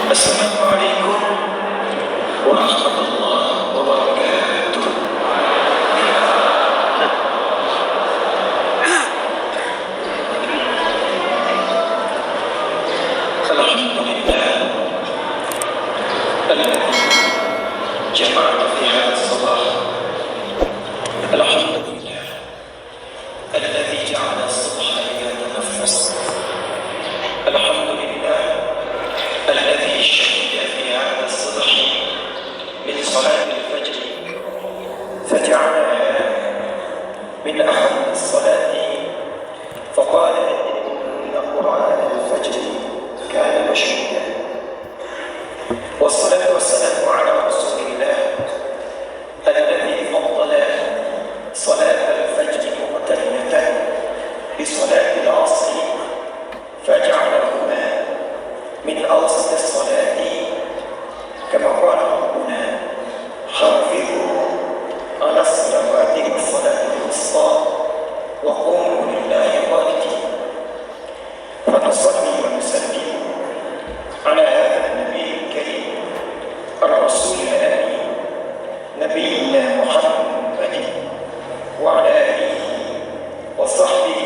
Assalamualaikum warahmatullahi wabarakatuh. Alhamdulillah alladzi jama'ana fi hadzal sabah. Alhamdulillah alladzi ja'ala as-subha yatanafas. Alhamdulillah الذي شهد في هذا الصبح من صلاة الفجر فجعلها من أهم الصلاة فقال إن قرآن الفجر كان مشهودا. والصلاة والسلام على رسول الله الذي فضل صلاة الفجر مقترنة بصلاة العصر فجعلهما من أوسط الصلاة كما قال ربنا حافظوا على الصلوات والصلاة الوسطى وقوموا لله قانتين. فنصلي ونسلم على هذا النبي الكريم الرسول الأمين نبينا محمد وعلى آله وصحبه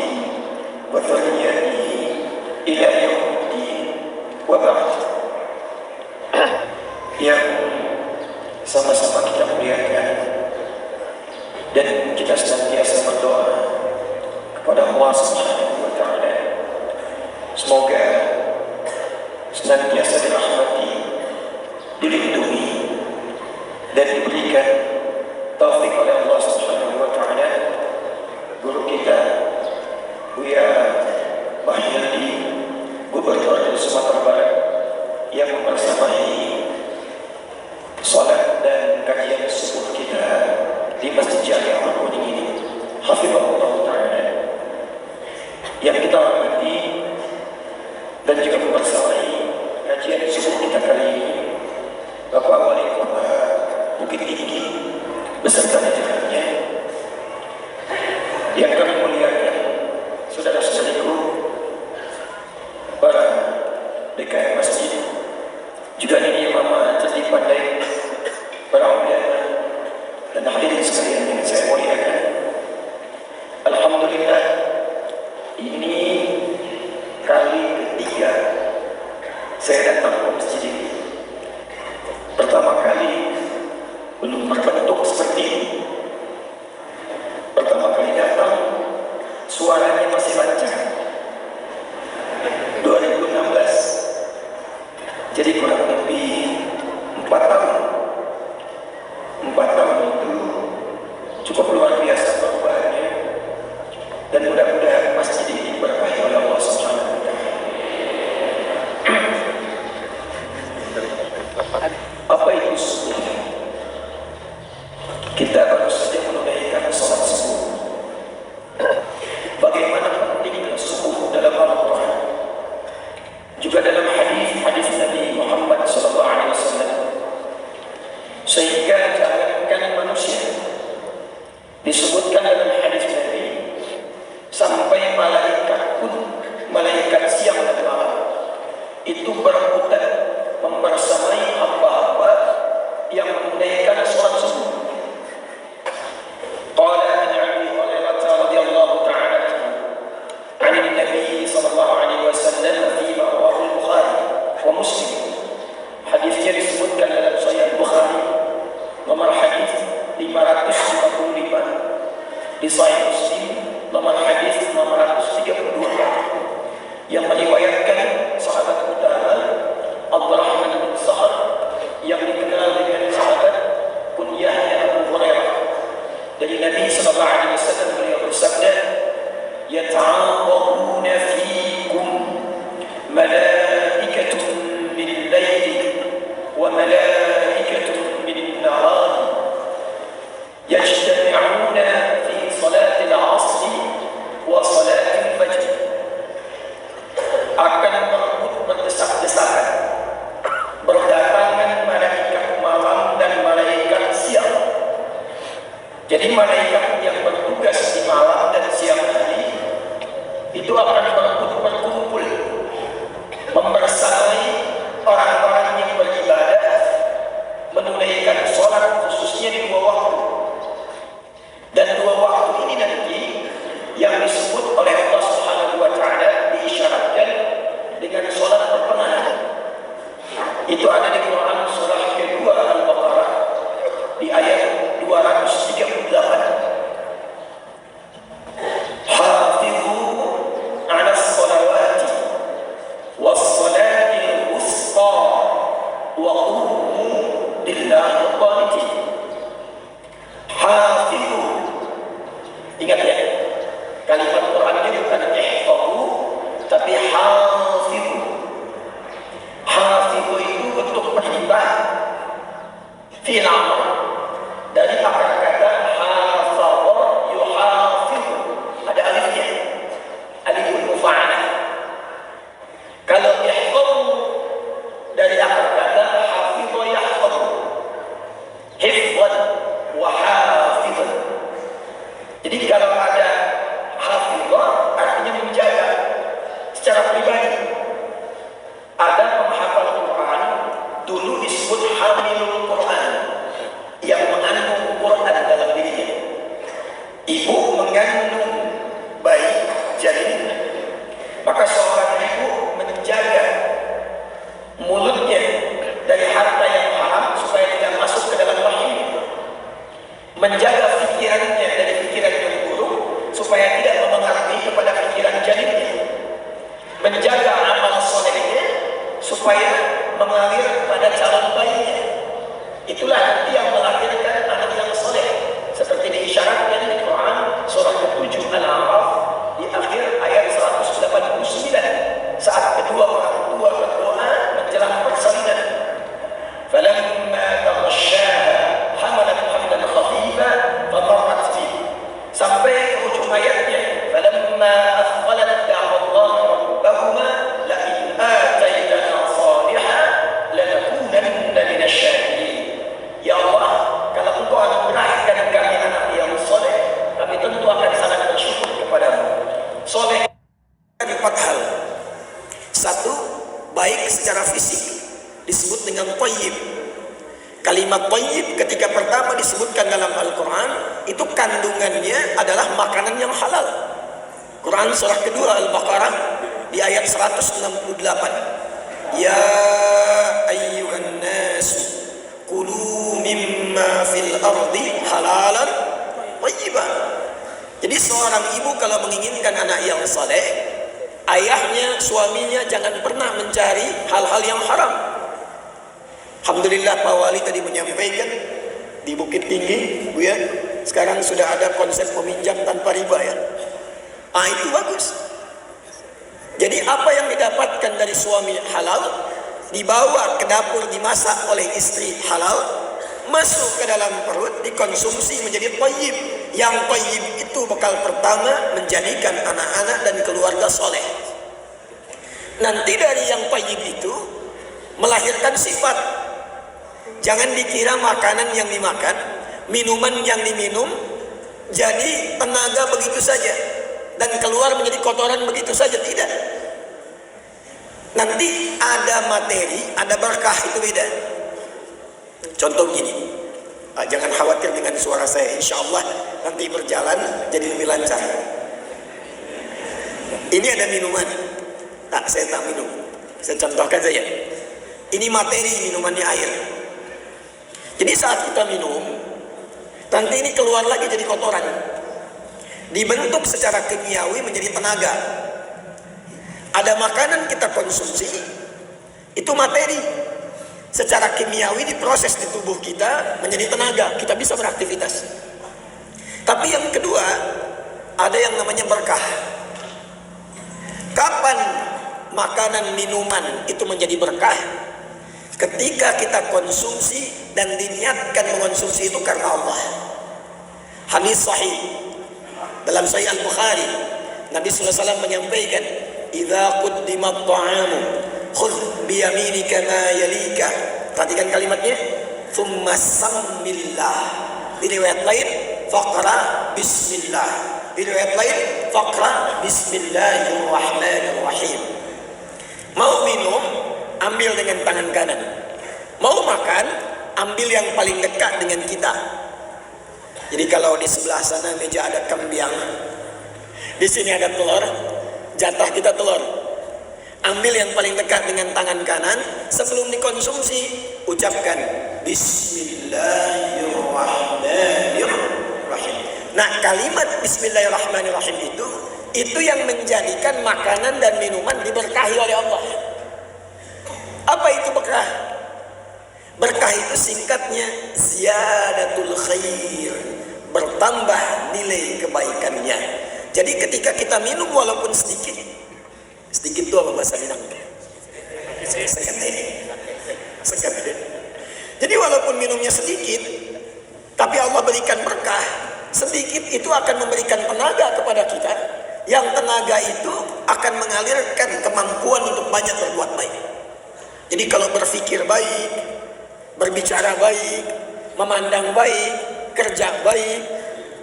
وذريته إلى يوم الدين. Wabah yang sama-sama kita muliakan dan kita senantiasa berdoa kepada Allah Subhanahu wa Ta'ala, semoga senantiasa dirahmati, dilindungi dan diberikan taufik oleh Allah Subhanahu wa Ta'ala guru kita Buya Bahyadi, Gubernur dari Sumatera Barat, yang membersamai salat dan kajian subuh kita di Masjid Jami Al-Kuning ini, hafizahullah ta'ala, yang kita hormati, dan juga membersamai kajian subuh kita kali ini Bapak Wali Kota Bukit Tinggi beserta jajarannya yang kami muliakan, saudara-saudariku para DKM masjid, juga ini mama tertib pandai, para ulama dan hadirin sekalian yang saya muliakan. Alhamdulillah, ini kali ketiga saya datang ke masjid ini. Pertama kali belum berbentuk seperti ini. Pertama kali datang suaranya masih lancar. 2016, jadi kurang lebih 4 tahun. 4 tahun itu cukup luar biasa perubahannya, dan mudah-mudahan masjid ini diberkahi oleh Allah Subhanahu wa Ta'ala. Apa itu subuh? Kita baru saja menunaikan salat subuh. Bagaimana pentingnya subuh dalam Al-Quran, juga dalam hadis Nabi Muhammad SAW, sehingga jangankan manusia, disebutkan dalam hadis Nabi, sampai malaikat pun, malaikat siang dan malam itu berebutan membersamai hamba-hamba yang menunaikan sholat subuh. Qala an Abi Hurairah radhiyallahu ta'ala an Nabi sallallahu alaihi wasallam fi rawahu al-Bukhari wa Muslim. Hadisnya disebutkan dalam Sahih Bukhari nomor hadis 555, di Sahih Muslim nomor hadis 632, yang meriwayatkan sahabat utama Abdurrahman bin Sakhar yang dikenal dengan sahabat kunyahnya Abu Hurairah. Dari Nabi sallallahu alaihi wasallam beliau bersabda, yata'aqabuna fiikum malaikatun bil-laili wa malaikatun bin-nahar yajtami'una fi salati al-'asri wa salati al-fajr. Akan berebut berdesak-desakan, berdatangan malaikat malam dan malaikat siang. Jadi malaikat yang bertugas di malam dan siang hari itu akan berkumpul membersamai orang-orang Itu ada di Quran surah kedua Al-Baqarah di ayat 238. Hafizu 'ala sholawati was-salatil wusta wa qumu lillahi qanitin. Hafizu, ingat ya, kalimat Qurannya bukan ihfazu tapi hafizu. Hafizu itu bentuk perintah fi'il amr dari akar kata hafadha yuhafizu, ada alifnya, aliful mufa'alah. Kalau ihfazu dari akar kata hafidha yahfazu, hifdhan wa hafidhan. Jadi kalau ada hafidha artinya menjaga secara pribadi. Ada penghafal Quran dulu disebut hamilul Quran, yang mengandung Quran dalam dirinya. Ibu mengandung bayi janin, maka seorang ibu menjaga mulutnya dari harta yang haram supaya tidak masuk ke dalam rahim, menjaga pikirannya dari pikiran yang buruk supaya tidak memengaruhi kepada pikiran janinnya, menjaga amal solehnya supaya mengalir pada calon bayinya. Itulah nanti yang melahirkan anak yang soleh, seperti diisyaratkan di Quran surah ke-7 Al-A'raf di akhir ayat 189 saat kedua orang tua berdoa menjelang persalinan. Falamma taghasyaha hamalat hamlan khafifa famarrat bihi, sampai ke ujung ayatnya falamma athqalat da'wa Allah rabbahuma la in ataitana salihan lanakunanna minasy-syakirin. Ya Allah, kalau Engkau anugerahkan kami anak yang soleh, kami tentu akan sangat bersyukur kepadamu. Soleh ada 4 hal. 1, baik secara fisik, disebut dengan thayyib. Kalimat thayyib ketika pertama disebutkan dalam Al-Quran, itu kandungannya adalah makanan yang halal. Quran surah kedua Al-Baqarah di ayat 168. Ya ayyuhan nas kulu mimma fil ardi halalan thayyiban. Jadi seorang ibu kalau menginginkan anak yang saleh, ayahnya, suaminya jangan pernah mencari hal-hal yang haram. Alhamdulillah Pak Wali tadi menyampaikan di Bukit Tinggi, Bu ya, sekarang sudah ada konsep meminjam tanpa riba ya. Itu bagus. Jadi apa yang didapatkan dari suami halal dibawa ke dapur, dimasak oleh istri halal, masuk ke dalam perut, dikonsumsi menjadi thayyib. Yang thayyib itu bekal pertama menjadikan anak-anak dan keluarga soleh. Nanti dari yang thayyib itu melahirkan sifat. Jangan dikira makanan yang dimakan, minuman yang diminum jadi tenaga begitu saja dan keluar menjadi kotoran begitu saja, tidak. Nanti ada materi, ada berkah, itu beda. Contoh gini, jangan khawatir dengan suara saya, insya Allah nanti berjalan jadi lebih lancar. Ini ada minuman, saya tak minum, saya contohkan saja. Ini materi, minumannya air. Jadi saat kita minum, nanti ini keluar lagi jadi kotoran, dibentuk secara kimiawi menjadi tenaga. Ada makanan kita konsumsi, itu materi, secara kimiawi diproses di tubuh kita menjadi tenaga, kita bisa beraktivitas. Tapi yang kedua, ada yang namanya berkah. Kapan makanan minuman itu menjadi berkah? Ketika kita konsumsi dan diniatkan mengonsumsi itu karena Allah. Hadis sahih dalam Sahih Al-Bukhari, Nabi sallallahu alaihi wasallam menyampaikan, "Idza quddimat ta'amu khudh bi yaminika ma yalika." Perhatikan kalimatnya, "Tsumma sammillah." Di riwayat lain, "Faqra bismillah." Di riwayat lain, "Faqra bismillahirrahmanirrahim." Mau minum, ambil dengan tangan kanan. Mau makan, ambil yang paling dekat dengan kita. Jadi kalau di sebelah sana meja ada kembiang, di sini ada telur, jatah kita telur. Ambil yang paling dekat dengan tangan kanan, sebelum dikonsumsi ucapkan Bismillahirrahmanirrahim. Nah, kalimat Bismillahirrahmanirrahim itu yang menjadikan makanan dan minuman diberkahi oleh Allah. Apa itu berkah? Berkah itu singkatnya ziyadatul khair, bertambah nilai kebaikannya. Jadi ketika kita minum walaupun sedikit itu apa bahasa Minang? Sekat. Jadi walaupun minumnya sedikit, tapi Allah berikan berkah. Sedikit itu akan memberikan tenaga kepada kita, yang tenaga itu akan mengalirkan kemampuan untuk banyak berbuat baik. Jadi kalau berpikir baik, berbicara baik, memandang baik, kerja baik,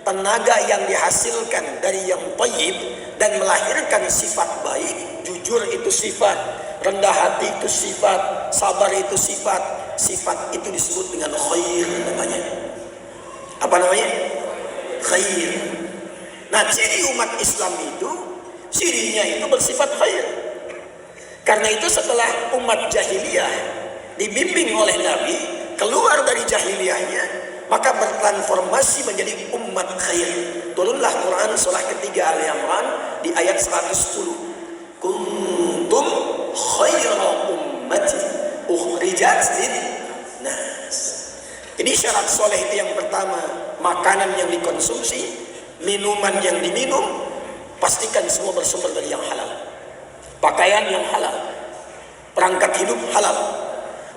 tenaga yang dihasilkan dari yang thayyib dan melahirkan sifat baik. Jujur itu sifat, rendah hati itu sifat, sabar itu sifat. Sifat itu disebut dengan khair namanya. Apa namanya? Khair. Nah, ciri umat Islam itu, cirinya itu bersifat khair. Karena itu setelah umat jahiliyah dibimbing oleh Nabi keluar dari jahiliyahnya, maka bertransformasi menjadi umat khair. Turunlah Quran surah ketiga Al-Imran di ayat 110. Kuntum khaira ummati ukhrijat lin-nas. Jadi syarat soleh itu yang pertama, makanan yang dikonsumsi, minuman yang diminum, pastikan semua bersumber dari yang halal. Pakaian yang halal, perangkat hidup halal.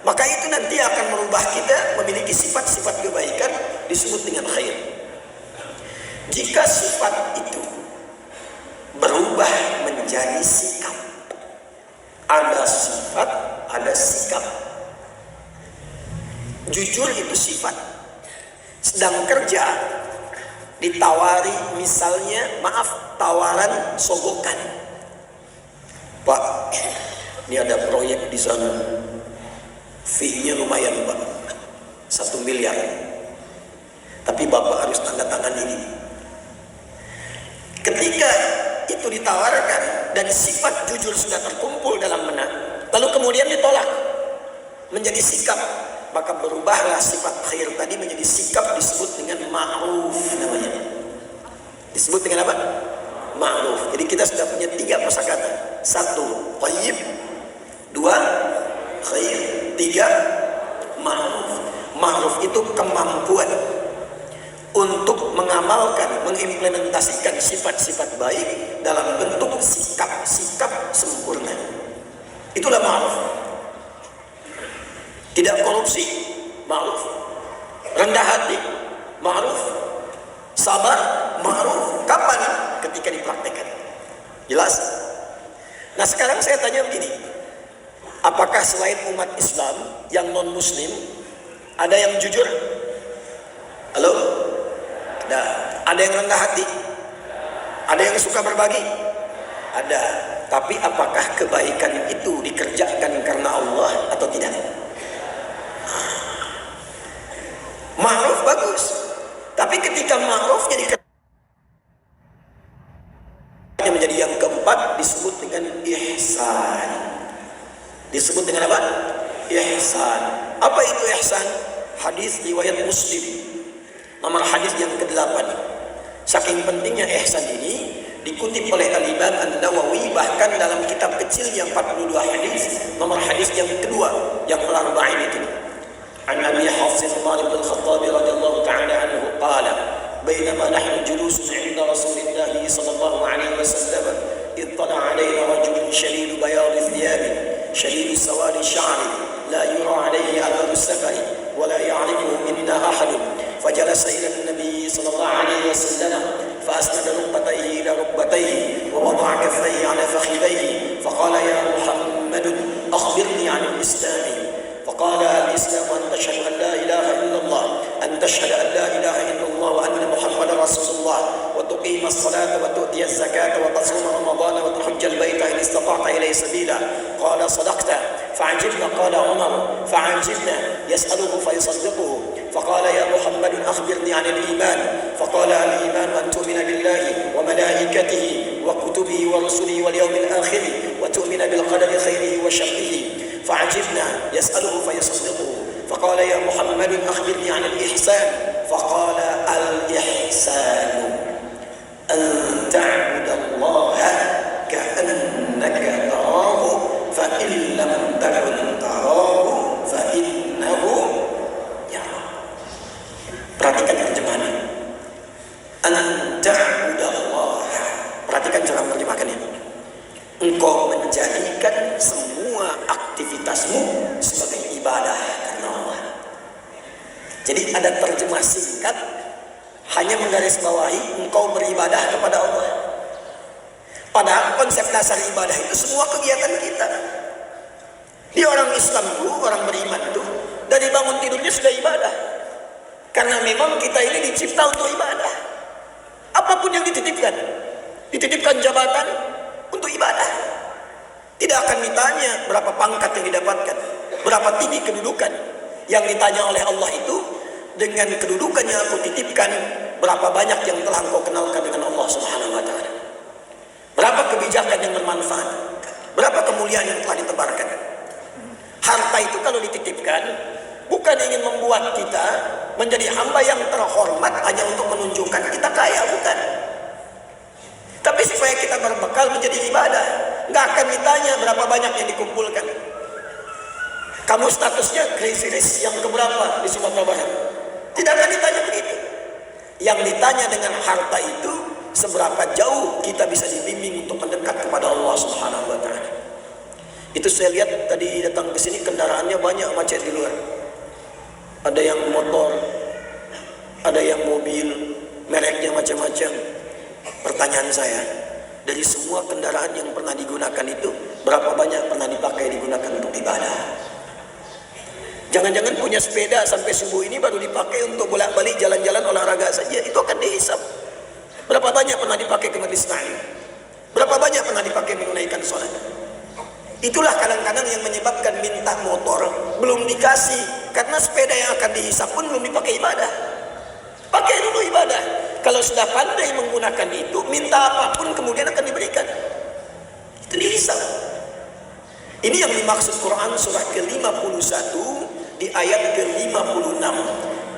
Maka itu nanti akan merubah kita memiliki sifat-sifat kebaikan disebut dengan khair. Jika sifat itu berubah menjadi sikap, ada sifat, ada sikap. Jujur itu sifat. Sedang kerja, ditawari misalnya, maaf, tawaran sogokan. Pak, ini ada proyek di sana, fee-nya lumayan Pak, 1 miliar. Tapi Bapak harus tanda tangan ini. Ketika itu ditawarkan dan sifat jujur sudah terkumpul dalam benak, lalu kemudian ditolak menjadi sikap, maka berubahlah sifat khair tadi menjadi sikap, disebut dengan ma'ruf namanya. Disebut dengan apa? Ma'ruf. Jadi kita sudah punya 3 kosakata. 1, thayyib. 2, khair. 3, ma'ruf. Ma'ruf itu kemampuan untuk mengamalkan, mengimplementasikan sifat-sifat baik dalam bentuk sikap-sikap sempurna. Itulah ma'ruf. Tidak korupsi, ma'ruf. Rendah hati, ma'ruf. Sabar, ma'ruf. Kapan? Ketika dipraktekkan. Jelas? Nah, sekarang saya tanya begini, apakah selain umat Islam yang non-muslim ada yang jujur? Halo? Ada yang rendah hati? Ada yang suka berbagi? Ada. Tapi apakah kebaikan itu dikerjakan karena Allah atau tidak? Ma'ruf bagus, tapi ketika ma'rufnya menjadi yang keempat, disebut dengan ihsan. Disebut dengan apa? Ihsan. Apa itu ihsan? Hadis riwayat Muslim, nomor hadis yang ke-8. Saking pentingnya ihsan ini dikutip oleh Al-Imam An-Nawawi bahkan dalam kitab kecil yang 42 hadis, nomor hadis yang kedua, yang Al-Arba'in itu. An Abi Hafs Umar bin Khattab radhiyallahu ta'ala anhu qala bainama nahnu julusun 'inda Rasulillah sallallahu alaihi wasallam ittala 'alaina rajulun shadid bayad thiyab shadid sawad ash-sha'r la yura 'alayhi athar as-safar wa la ya'rifuhu minna ahad فجلس إلى النبي صلى الله عليه وسلم فأسند ركبتيه إلى ركبتيه ووضع كفيه على فخذيه فقال يا محمد أخبرني عن الإسلام فقال الإسلام أن تشهد أن لا إله إلا الله أن تشهد أن لا إله إلا الله وأن محمدا رسول الله وتقيم الصلاة وتؤتي الزكاة وتصوم رمضان وتحج البيت إن استطعت إليه سبيلا قال صدقت فعجبنا قال عمر فعجبنا يسأله فيصدقه فقال يا محمد أخبرني عن الإيمان فقال الإيمان أن تؤمن بالله وملائكته وكتبه ورسله واليوم الآخر وتؤمن tu'mina bil qadari khairihi wa syarrihi fa'ajibna yas'aluhu fayasdiquhu faqala ya Muhammadun akhbirni 'anil ihsan faqala al ihsanu an ta'budallaha ka'annaka tarahu fa in lam takun tarahu fa innahu yarah. Perhatikan terjemahannya. An ta'budallaha. Perhatikan cara menerjemahkannya. Engkau menjadikan semua aktivitasmu sebagai ibadah karena Allah. Jadi ada terjemah singkat hanya menggarisbawahi engkau beribadah kepada Allah. Padahal konsep dasar ibadah itu semua kegiatan kita. Di orang Islam dulu, orang beriman tuh dari bangun tidurnya sudah ibadah. Karena memang kita ini dicipta untuk ibadah. Apapun yang dititipkan jabatan untuk ibadah. Tidak akan ditanya berapa pangkat yang didapatkan, berapa tinggi kedudukan. Yang ditanya oleh Allah itu, dengan kedudukan yang aku titipkan, berapa banyak yang telah engkau kenalkan dengan Allah Subhanahu wa ta'ala. Berapa kebijakan yang bermanfaat, berapa kemuliaan yang telah ditebarkan. Harta itu kalau dititipkan, bukan ingin membuat kita menjadi hamba yang terhormat hanya untuk menunjukkan kita kaya, bukan. Tapi supaya kita berbekal menjadi ibadah. Nggak akan ditanya berapa banyak yang dikumpulkan. Kamu statusnya crazy rich yang keberapa di Sumatera Barat? Tidak akan ditanya begitu. Yang ditanya dengan harta itu, seberapa jauh kita bisa dibimbing untuk mendekat kepada Allah Subhanahu wa ta'ala. Itu saya lihat tadi datang ke sini kendaraannya banyak macet di luar. Ada yang motor, ada yang mobil, mereknya macam-macam. Pertanyaan saya, dari semua kendaraan yang pernah digunakan itu, berapa banyak pernah digunakan untuk ibadah? Jangan-jangan punya sepeda sampai subuh ini baru dipakai untuk bolak-balik jalan-jalan olahraga saja, itu akan dihisap. Berapa banyak pernah dipakai ke majelis ta'lim? Berapa banyak pernah dipakai menunaikan sholat? Itulah kadang-kadang yang menyebabkan minta motor belum dikasih, karena sepeda yang akan dihisap pun belum dipakai ibadah. Pakai dulu ibadah. Kalau sudah pandai menggunakan itu, minta apapun kemudian akan diberikan. Itu dihisap. Ini yang dimaksud Quran surah ke-51 di ayat ke-56.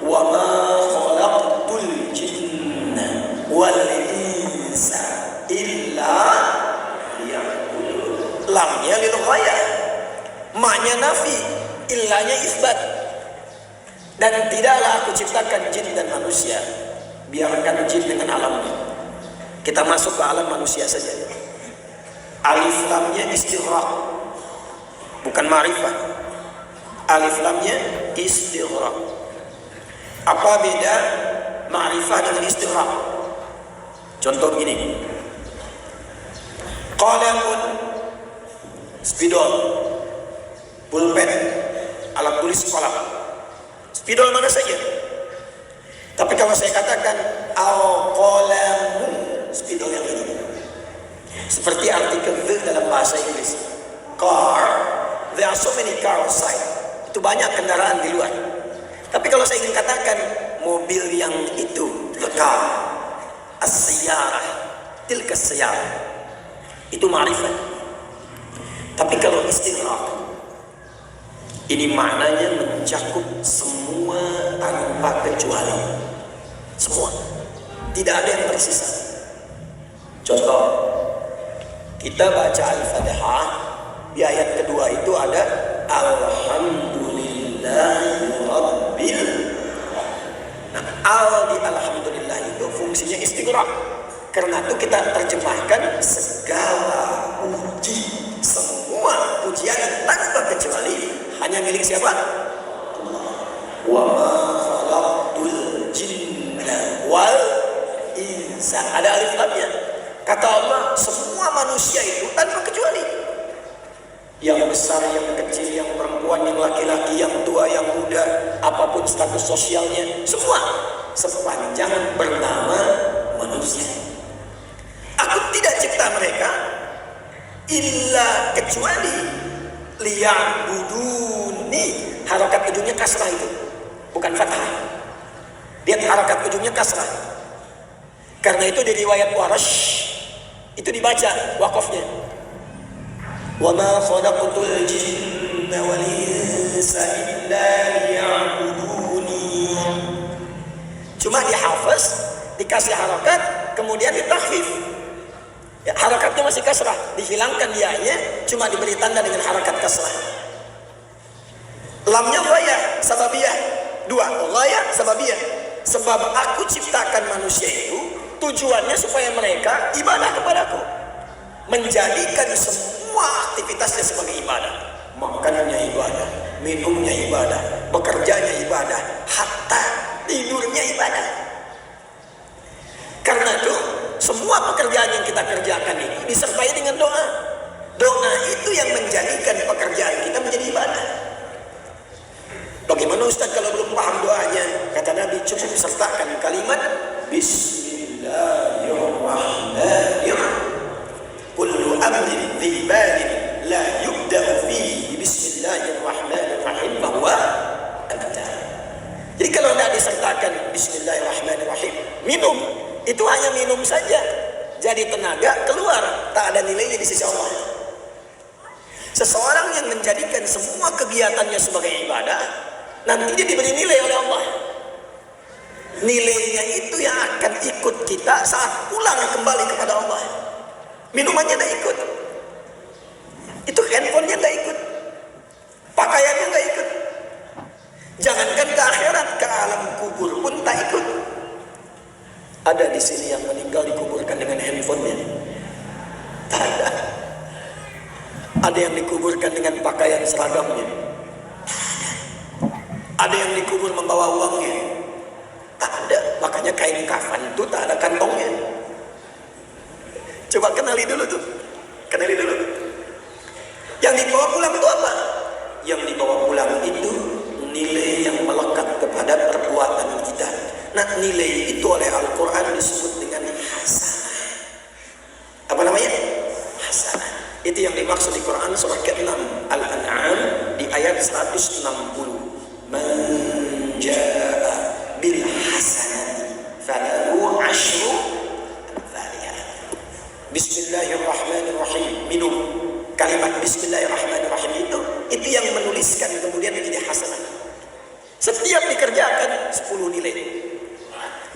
Wa ma khalaqtul jinna wal insa illa liya'budun. Lamnya lil ghayah. Maknya nafi, illanya isbat. Dan tidaklah aku ciptakan jin dan manusia. Biarkan jin dengan alamnya. Kita masuk ke alam manusia saja. Alif lamnya istighraq, bukan ma'rifah. Alif lamnya istighraq. Apa beda ma'rifah dengan istighraq? Contoh begini. Qalamun, spidol, pulpen, alat tulis kolam. Spidol mana saja. Tapi kalau saya katakan al-qalamu, spidol yang ini. Seperti artikel the dalam bahasa Inggris. Car, there are so many cars outside. Itu banyak kendaraan di luar. Tapi kalau saya ingin katakan mobil yang itu, the car, as-sayyarah, tilka as-sayyarah, itu ma'rifat. Tapi kalau istighraq, ini maknanya mencakup semua tanpa kecuali. Semua. Tidak ada yang tersisa. Contoh, kita baca Al-Fatihah, di ayat kedua itu ada Alhamdulillahi Rabbil. Nah, di Alhamdulillah itu fungsinya istighraq. Karena itu kita terjemahkan segala puji, semua pujian tanpa kecuali hanya milik siapa? Wa ma khalaqtul jinna wal insa. Ada alif lamnya. Kata Allah, semua manusia itu tanpa kecuali. Yang besar, yang kecil, yang perempuan, yang laki-laki, yang tua, yang muda, apapun status sosialnya, semua sepanjang bernama manusia. Aku tidak cipta mereka illa kecuali liya'buduni. Harakat ujungnya kasrah itu, bukan fathah. Lihat harakat ujungnya kasrah. Karena itu di riwayat Warash itu dibaca wakafnya Wa ma khalaqtul jinna wal insa illa liya'buduni. Cuma dihafaz, dikasih harakat, kemudian ditakhfif. Ya, harakatnya masih kasrah, dihilangkan ya-nya, cuma diberi tanda dengan harakat kasrah. Lamnya ghaya sababiyah. Dua, ghaya sababiyah. Sebab aku ciptakan manusia itu tujuannya supaya mereka ibadah kepadaku, menjadikan semua aktivitasnya sebagai ibadah. Makanannya ibadah, minumnya ibadah, bekerjanya ibadah, hatta tidurnya ibadah. Karena itu semua pekerjaan yang kita kerjakan ini disertai dengan doa. Doa itu yang menjadikan pekerjaan kita menjadi ibadah. Bagaimana Ustaz kalau belum paham doanya? Kata Nabi, cukup sertakan kalimat Bismillahirrahmanirrahim. Kullu amrin dhi balin la yubda'u fihi Bismillahirrahmanirrahim bahwa anta. Jadi kalau tidak disertakan Bismillahirrahmanirrahim, minum, itu hanya minum saja, jadi tenaga keluar, tak ada nilainya di sisi Allah. Seseorang yang menjadikan semua kegiatannya sebagai ibadah, nanti dia diberi nilai oleh Allah. Nilainya itu yang akan ikut kita saat pulang kembali kepada Allah. Minumannya tidak ikut, itu handphonenya tidak ikut, pakaiannya tidak ikut. Jangankan ke akhirat, ke alam kubur pun tak ikut. Ada di sini yang meninggal dikuburkan dengan handphonenya? Tak ada. Ada yang dikuburkan dengan pakaian seragamnya? Ada yang dikubur membawa uangnya? Tak ada. Makanya kain kafan itu tak ada kantongnya. Coba kenali dulu tuh. Kenali dulu. Yang dibawa pulang itu apa? Yang dibawa pulang itu nilai yang melekat kepada perbuatan kita. Nah, nilai itu oleh Al-Quran disebut dengan hasanah. Apa namanya? Hasanah. Itu yang dimaksud di Quran surah ke-6 Al-An'am di ayat 160. Man jaa bil hasanati falahu asyru amsalha. Bismillahirrahmanirrahim. Minum kalimat Bismillahirrahmanirrahim itu yang menuliskan kemudian menjadi hasanah. Setiap dikerjakan 10 nilai.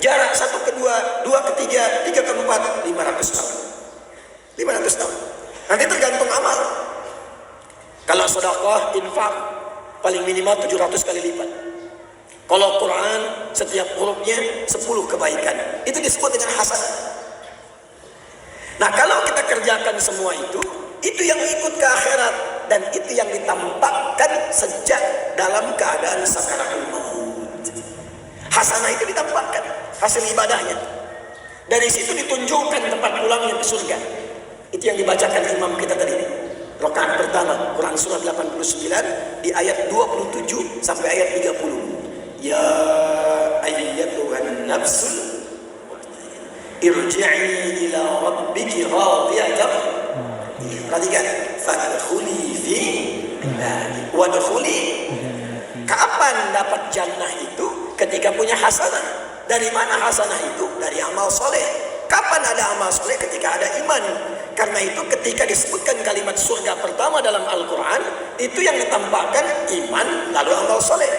Jarak 1 ke 2, 2 ke 3, 3 ke 4, 500 tahun. 500 tahun. Nanti tergantung amal. Kalau sedekah, infak, paling minimal 700 kali lipat. Kalau Quran, setiap hurufnya 10 kebaikan. Itu disebut dengan hasanah. Nah, kalau kita kerjakan semua itu yang ikut ke akhirat. Dan itu yang ditampakkan sejak dalam keadaan sakaratul maut. Hasanah itu ditampakkan, hasil ibadahnya. Dari situ ditunjukkan tempat pulangnya ke surga. Itu yang dibacakan imam kita tadi. Rakaat pertama, Quran surah 89 di ayat 27 sampai ayat 30. Ya ayyatuhan nafsul irji'i ila rabbiki radiyatan. Perhatikan, fadkhuli fi ibadi wadkhuli. Kapan dapat jannah itu? Ketika punya hasanah. Dari mana hasanah itu? Dari amal soleh. Kapan ada amal soleh? Ketika ada iman. Karena itu ketika disebutkan kalimat surga pertama dalam Al-Quran, itu yang ditampakkan iman lalu amal soleh.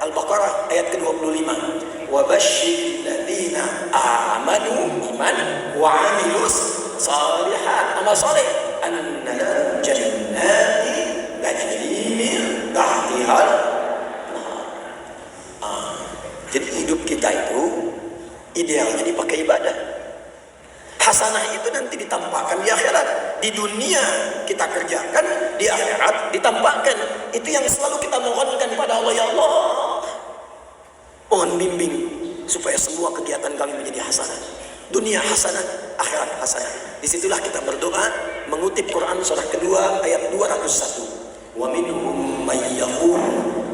Al-Baqarah ayat ke-25. Wa basyiril ladzina amanu iman wa amilus salihat, amal soleh. Anna lahum jannati tajri min tahtihal. Jadi hidup kita itu idealnya dipakai ibadah. Hasanah itu nanti ditampakkan di akhirat. Di dunia kita kerjakan, di akhirat ditampakkan. Itu yang selalu kita mohonkan pada Allah. Ya Allah, mohon bimbing supaya semua kegiatan kami menjadi hasanah. Dunia hasanah, akhirat hasanah. Disitulah kita berdoa mengutip Quran surah kedua ayat 201. Wa minhum may yaqul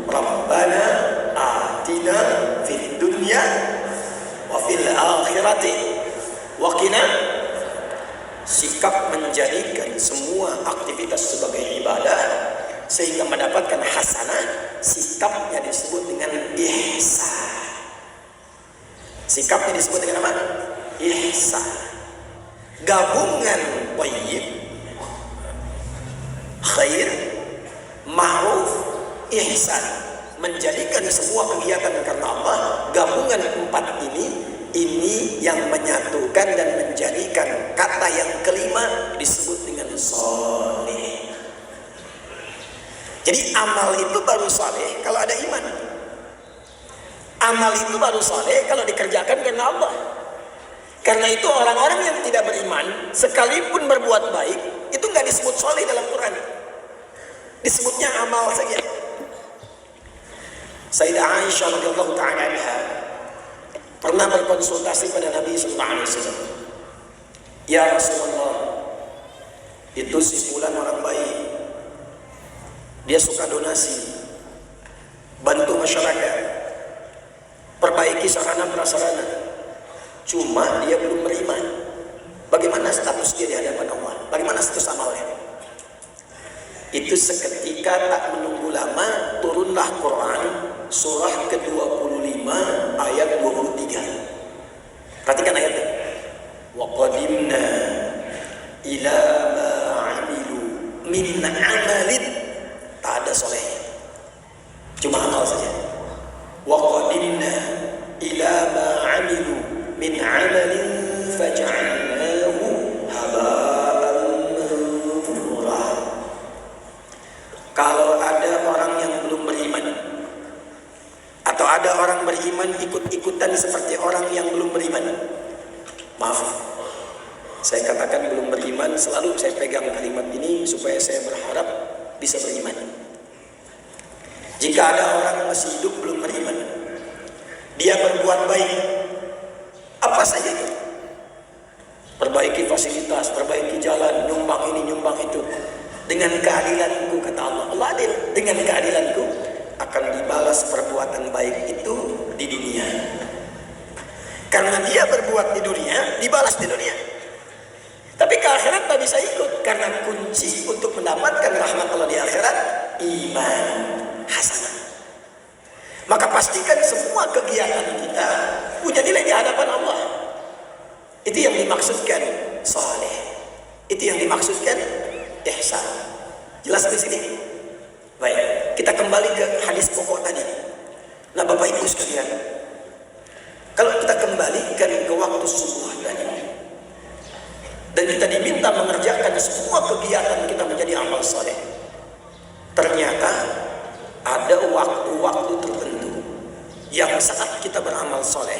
rabbana atina fid dunya wa fil akhirati wa qina. Sikap menjadikan semua aktivitas sebagai ibadah sehingga mendapatkan hasanah, sikapnya disebut dengan ihsan. Sikapnya disebut dengan apa? Ihsan. Gabungan thayyib, ihsan, menjadikan semua kegiatan karena Allah. Gabungan 4 ini yang menyatukan dan menjadikan kata yang kelima disebut dengan soleh. Jadi amal itu baru soleh kalau ada iman. Amal itu baru soleh kalau dikerjakan karena Allah. Karena itu orang-orang yang tidak beriman sekalipun berbuat baik itu nggak disebut soleh dalam Quran. Disebutnya amal saja. Sayyidah Aisyah radhiyallahu ta'ala anha pernah berkonsultasi pada Nabi sallallahu alaihi wasallam. Ya Rasulullah, itu si fulan orang baik. Dia suka donasi, bantu masyarakat, perbaiki sarana prasarana. Cuma dia belum beriman. Bagaimana status dia di hadapan Allah? Bagaimana status amalnya? Itu seketika tak menunggu lama turunlah Quran surah ke-25 ayat 23. Perhatikan ayatnya. Wa qadimna ila ma 'amilu min 'amalin. Tak ada solehnya, cuma amal saja. Wa qadimna ila ma 'amilu min 'amalin faj'alnahu haba'an manthura. Kalau ada orang yang belum beriman, atau ada orang beriman ikut-ikutan seperti orang yang belum beriman, maaf, saya katakan belum beriman, selalu saya pegang kalimat ini supaya saya berharap bisa beriman. Jika ada orang masih hidup belum beriman, dia berbuat baik, apa saja itu, perbaiki fasilitas, perbaiki jalan, nyumbang ini, nyumbang itu, dengan keadilanku, kata Allah, Allah adil, dengan keadilanku akan dibalas perbuatan baik itu di dunia. Karena dia berbuat di dunia, dibalas di dunia. Tapi ke akhirat tak bisa ikut, karena kunci untuk mendapatkan rahmat Allah di akhirat iman hasanah. Maka pastikan semua kegiatan kita punya nilai di hadapan Allah. Itu yang dimaksudkan saleh. Itu yang dimaksudkan ihsan. Jelas di sini? Baik, kita kembali ke hadis pokok tadi. Nah, Bapak Ibu sekalian, kalau kita kembalikan ke waktu subuh tadi, dan kita diminta mengerjakan semua kegiatan kita menjadi amal soleh, ternyata ada waktu-waktu tertentu yang saat kita beramal soleh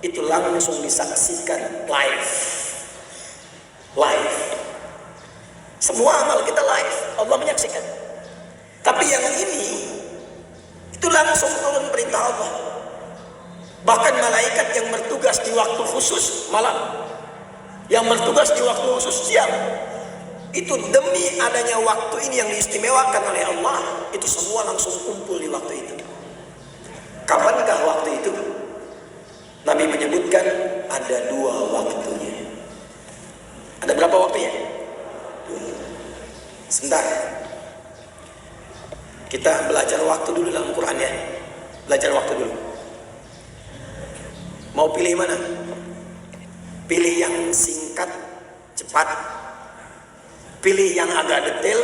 itu langsung disaksikan live. Semua amal kita live, Allah menyaksikan. Tapi yang ini itu langsung turun perintah Allah. Bahkan malaikat yang bertugas di waktu khusus malam, yang bertugas di waktu khusus siang, itu demi adanya waktu ini yang diistimewakan oleh Allah, itu semua langsung kumpul di waktu itu. Kapankah waktu itu? Nabi menyebutkan ada 2 waktunya. Ada berapa waktunya? 2. Sebentar, kita belajar waktu dulu dalam Quran ya. Belajar waktu dulu. Mau pilih mana? Pilih yang singkat, cepat. Pilih yang agak detail.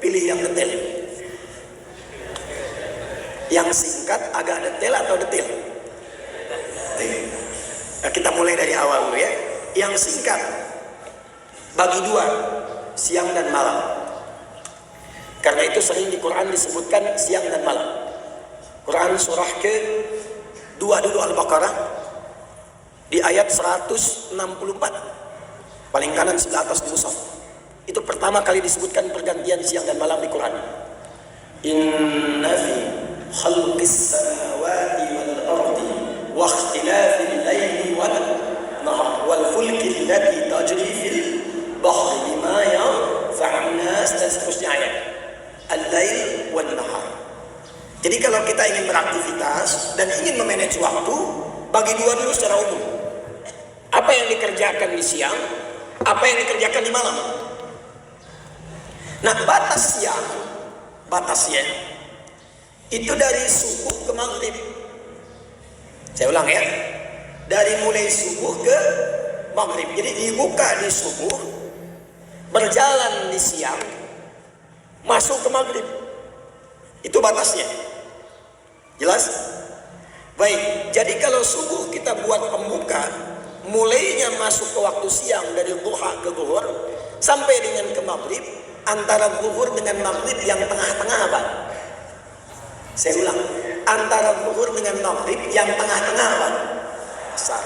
Pilih yang detail. Yang singkat, agak detail atau detail? Nah, kita mulai dari awal dulu ya. Yang singkat bagi 2, siang dan malam. Karena itu sering di Quran disebutkan siang dan malam. Quran surah ke-2 dulu Al-Baqarah di ayat 164. Paling kanan sebelah atas di mushaf. Itu pertama kali disebutkan pergantian siang dan malam di Quran. Inna fi khalqis samawati wal ardi wa ikhtilafil laili wan nahar wal fulki allati tajri fil bahri bima yanfa'un nas, dan seterusnya ayat. Al-lail wan nahar. Jadi kalau kita ingin beraktivitas dan ingin memanage waktu, bagi 2 dulu secara umum. Apa yang dikerjakan di siang, apa yang dikerjakan di malam. Nah, batas siang, batasnya itu dari subuh ke maghrib. Saya ulang ya, dari mulai subuh ke maghrib. Jadi dibuka di subuh, berjalan di siang, masuk ke maghrib. Itu batasnya. Jelas? Baik, jadi kalau subuh kita buat pembuka, mulainya masuk ke waktu siang dari duha ke zuhur sampai dengan ke maghrib, antara zuhur dengan maghrib yang tengah-tengah apa? Saya ulang, antara zuhur dengan maghrib yang tengah-tengah apa? Asar.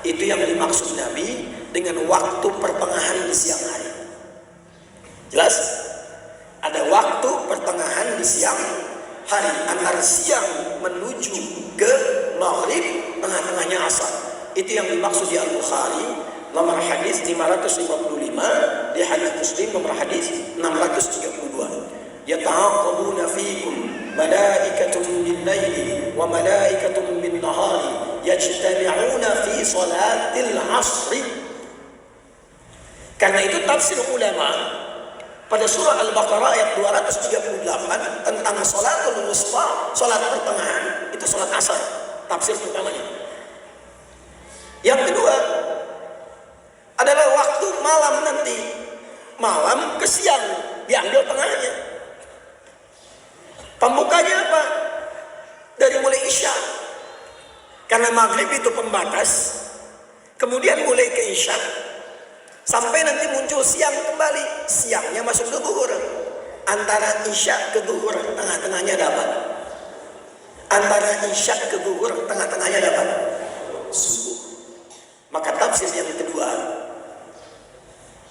Itu yang dimaksud Nabi dengan waktu pertengahan di siang hari. Jelas? Ada waktu pertengahan di siang hari, antara siang menuju ke maghrib, tengah-tengahnya asar. Itu yang dimaksud di Al-Bukhari nomor hadis 555, di hadis Muslim nomor hadis 632. Yata'aqabuna fikum malaikatun bil-laili wa malaikatun bin-nahari yajtami'una fi salatil asri. Karena itu tafsir ulama pada surah Al-Baqarah ayat 238 tentang salatul wusta, salat pertengahan, itu salat asar, tafsir pertamanya. Yang kedua adalah waktu malam nanti, malam ke siang diambil tengahnya. Pembukanya apa? Dari mulai isya, karena maghrib itu pembatas, kemudian mulai ke isya sampai nanti muncul siang kembali. Siangnya masuk ke zuhur. Antara isya ke zuhur tengah-tengahnya ada apa? Antara isya ke zuhur tengah-tengahnya ada apa? Subuh. Maka tafsir yang kedua,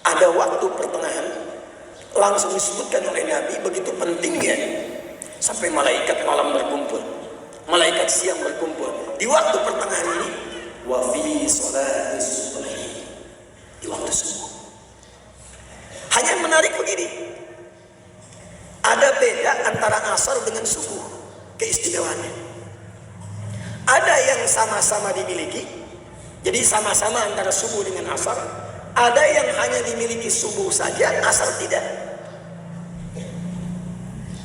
ada waktu pertengahan langsung disebutkan oleh Nabi, begitu pentingnya sampai malaikat malam berkumpul, malaikat siang berkumpul di waktu pertengahan ini. Wa fi sholatis subhi, di waktu subuh. Hanya menarik begini, ada beda antara asar dengan subuh, keistimewaannya. Ada yang sama-sama dimiliki, jadi sama-sama antara subuh dengan asar. Ada yang hanya dimiliki subuh saja, asar tidak.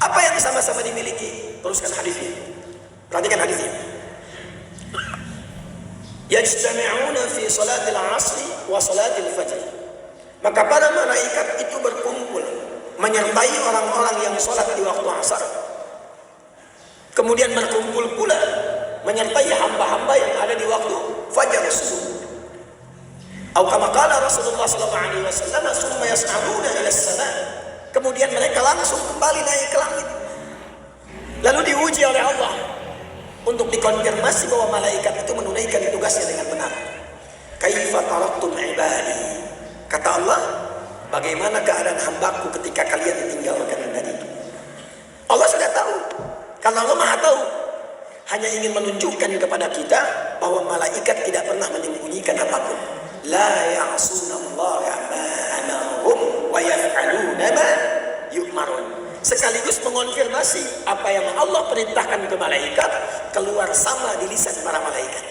Apa yang sama-sama dimiliki? Teruskan hadisnya. Perhatikan hadisnya. Yajtami'una fi salatil asri wa salatil fajr. Maka para malaikat itu berkumpul menyertai orang-orang yang salat di waktu asar. Kemudian berkumpul pula menyertai hamba-hamba yang ada di waktu fajar subuh. Atau kama qala Rasulullah sallallahu alaihi wasallam, summa yas'aluna ila as-sama'. Kemudian mereka langsung kembali naik ke langit. Lalu diuji oleh Allah untuk dikonfirmasi bahwa malaikat itu menunaikan tugasnya dengan benar. Kaifa taraktum ibadi? Kata Allah, bagaimana keadaan hambaku ketika kalian tinggalkan tadi? Allah sudah tahu. Karena Allah Maha tahu. Hanya ingin menunjukkan kepada kita bahwa malaikat tidak pernah menyembunyikan apapun. La ya'sunallaha ma amarahum wa yaf'aluna ma yu'marun. Sekaligus mengonfirmasi apa yang Allah perintahkan ke malaikat keluar sama di lisan para malaikat.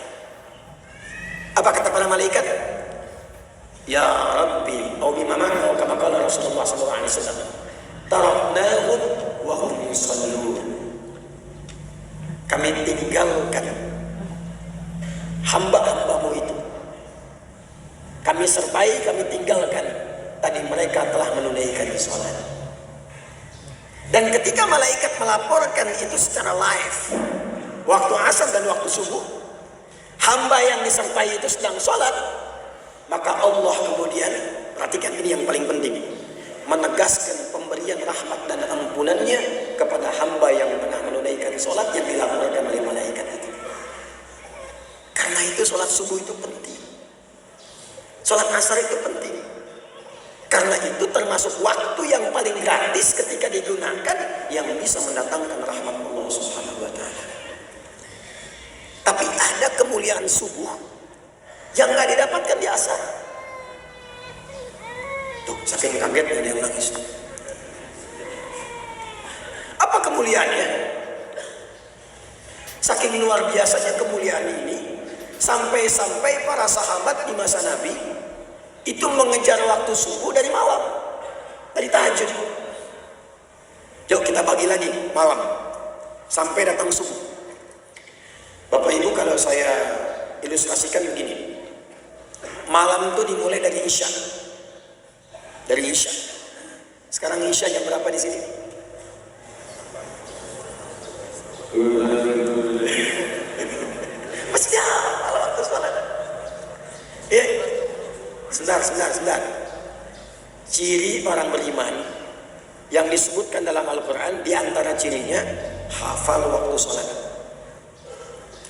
Apa kata para malaikat? Ya Rabbi, au bima ma'na, kama qala Rasulullah sallallahu alaihi wasallam, taraknahum wa hum yusallun. Kami tinggalkan hamba-hambamu itu. Kami serpai, kami tinggalkan. Tadi mereka telah menunaikan sholat. Dan ketika malaikat melaporkan itu secara live, waktu asar dan waktu subuh, hamba yang disertai itu sedang sholat, maka Allah kemudian, perhatikan ini yang paling penting, menegaskan pemberian rahmat dan ampunannya kepada hamba yang tengah menunaikan sholat yang dilaporkan oleh malaikat itu. Karena itu sholat subuh itu penting, sholat asar itu penting. Karena itu termasuk waktu yang paling gratis ketika digunakan, yang bisa mendatangkan rahmat Allah Subhanahu wa ta'ala. Tapi ada kemuliaan subuh yang gak didapatkan di asar. Tuh, saking kagetnya ada yang nangis. Apa kemuliaannya? Saking luar biasanya kemuliaan ini, sampai-sampai para sahabat di masa Nabi itu mengejar waktu subuh dari malam, dari tahajud. Yuk kita bagi lagi malam sampai datang subuh. Bapak Ibu, kalau saya ilustrasikan begini, malam itu dimulai dari isya. Dari isya. Sekarang isya jam berapa di sini? Mesti hafal waktu sholat. Ya, sebentar. Ciri orang beriman yang disebutkan dalam Al-Quran, di antara cirinya hafal waktu sholat.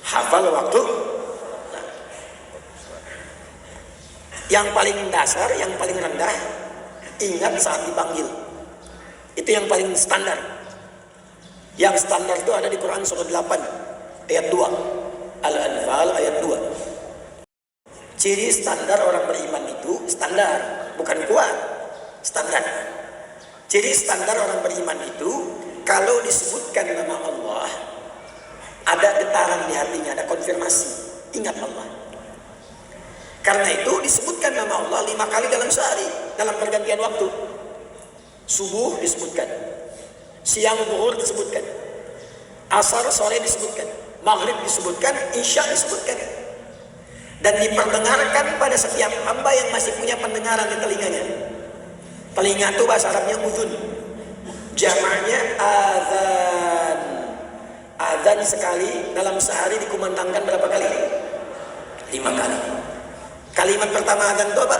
Hafal waktu. Nah, yang paling dasar, yang paling rendah, ingat saat dipanggil. Itu yang paling standar. Yang standar itu ada di Quran surah 8 ayat 2. Al-Anfal ayat 2. Ciri standar orang beriman itu standar, bukan kuat, standar. Ciri standar orang beriman itu kalau disebutkan nama Allah ada getaran di hatinya, ada konfirmasi, ingat Allah. Karena itu disebutkan nama Allah 5 kali dalam sehari, dalam pergantian waktu. Subuh disebutkan, siang zuhur disebutkan, asar sore disebutkan, maghrib disebutkan, isya disebutkan. Dan diperdengarkan pada setiap hamba yang masih punya pendengaran di telinganya. Telinga itu bahasa Arabnya udhun, jamaknya azan. Azan sekali dalam sehari dikumandangkan berapa kali? 5 kali. Kalimat pertama azan itu apa?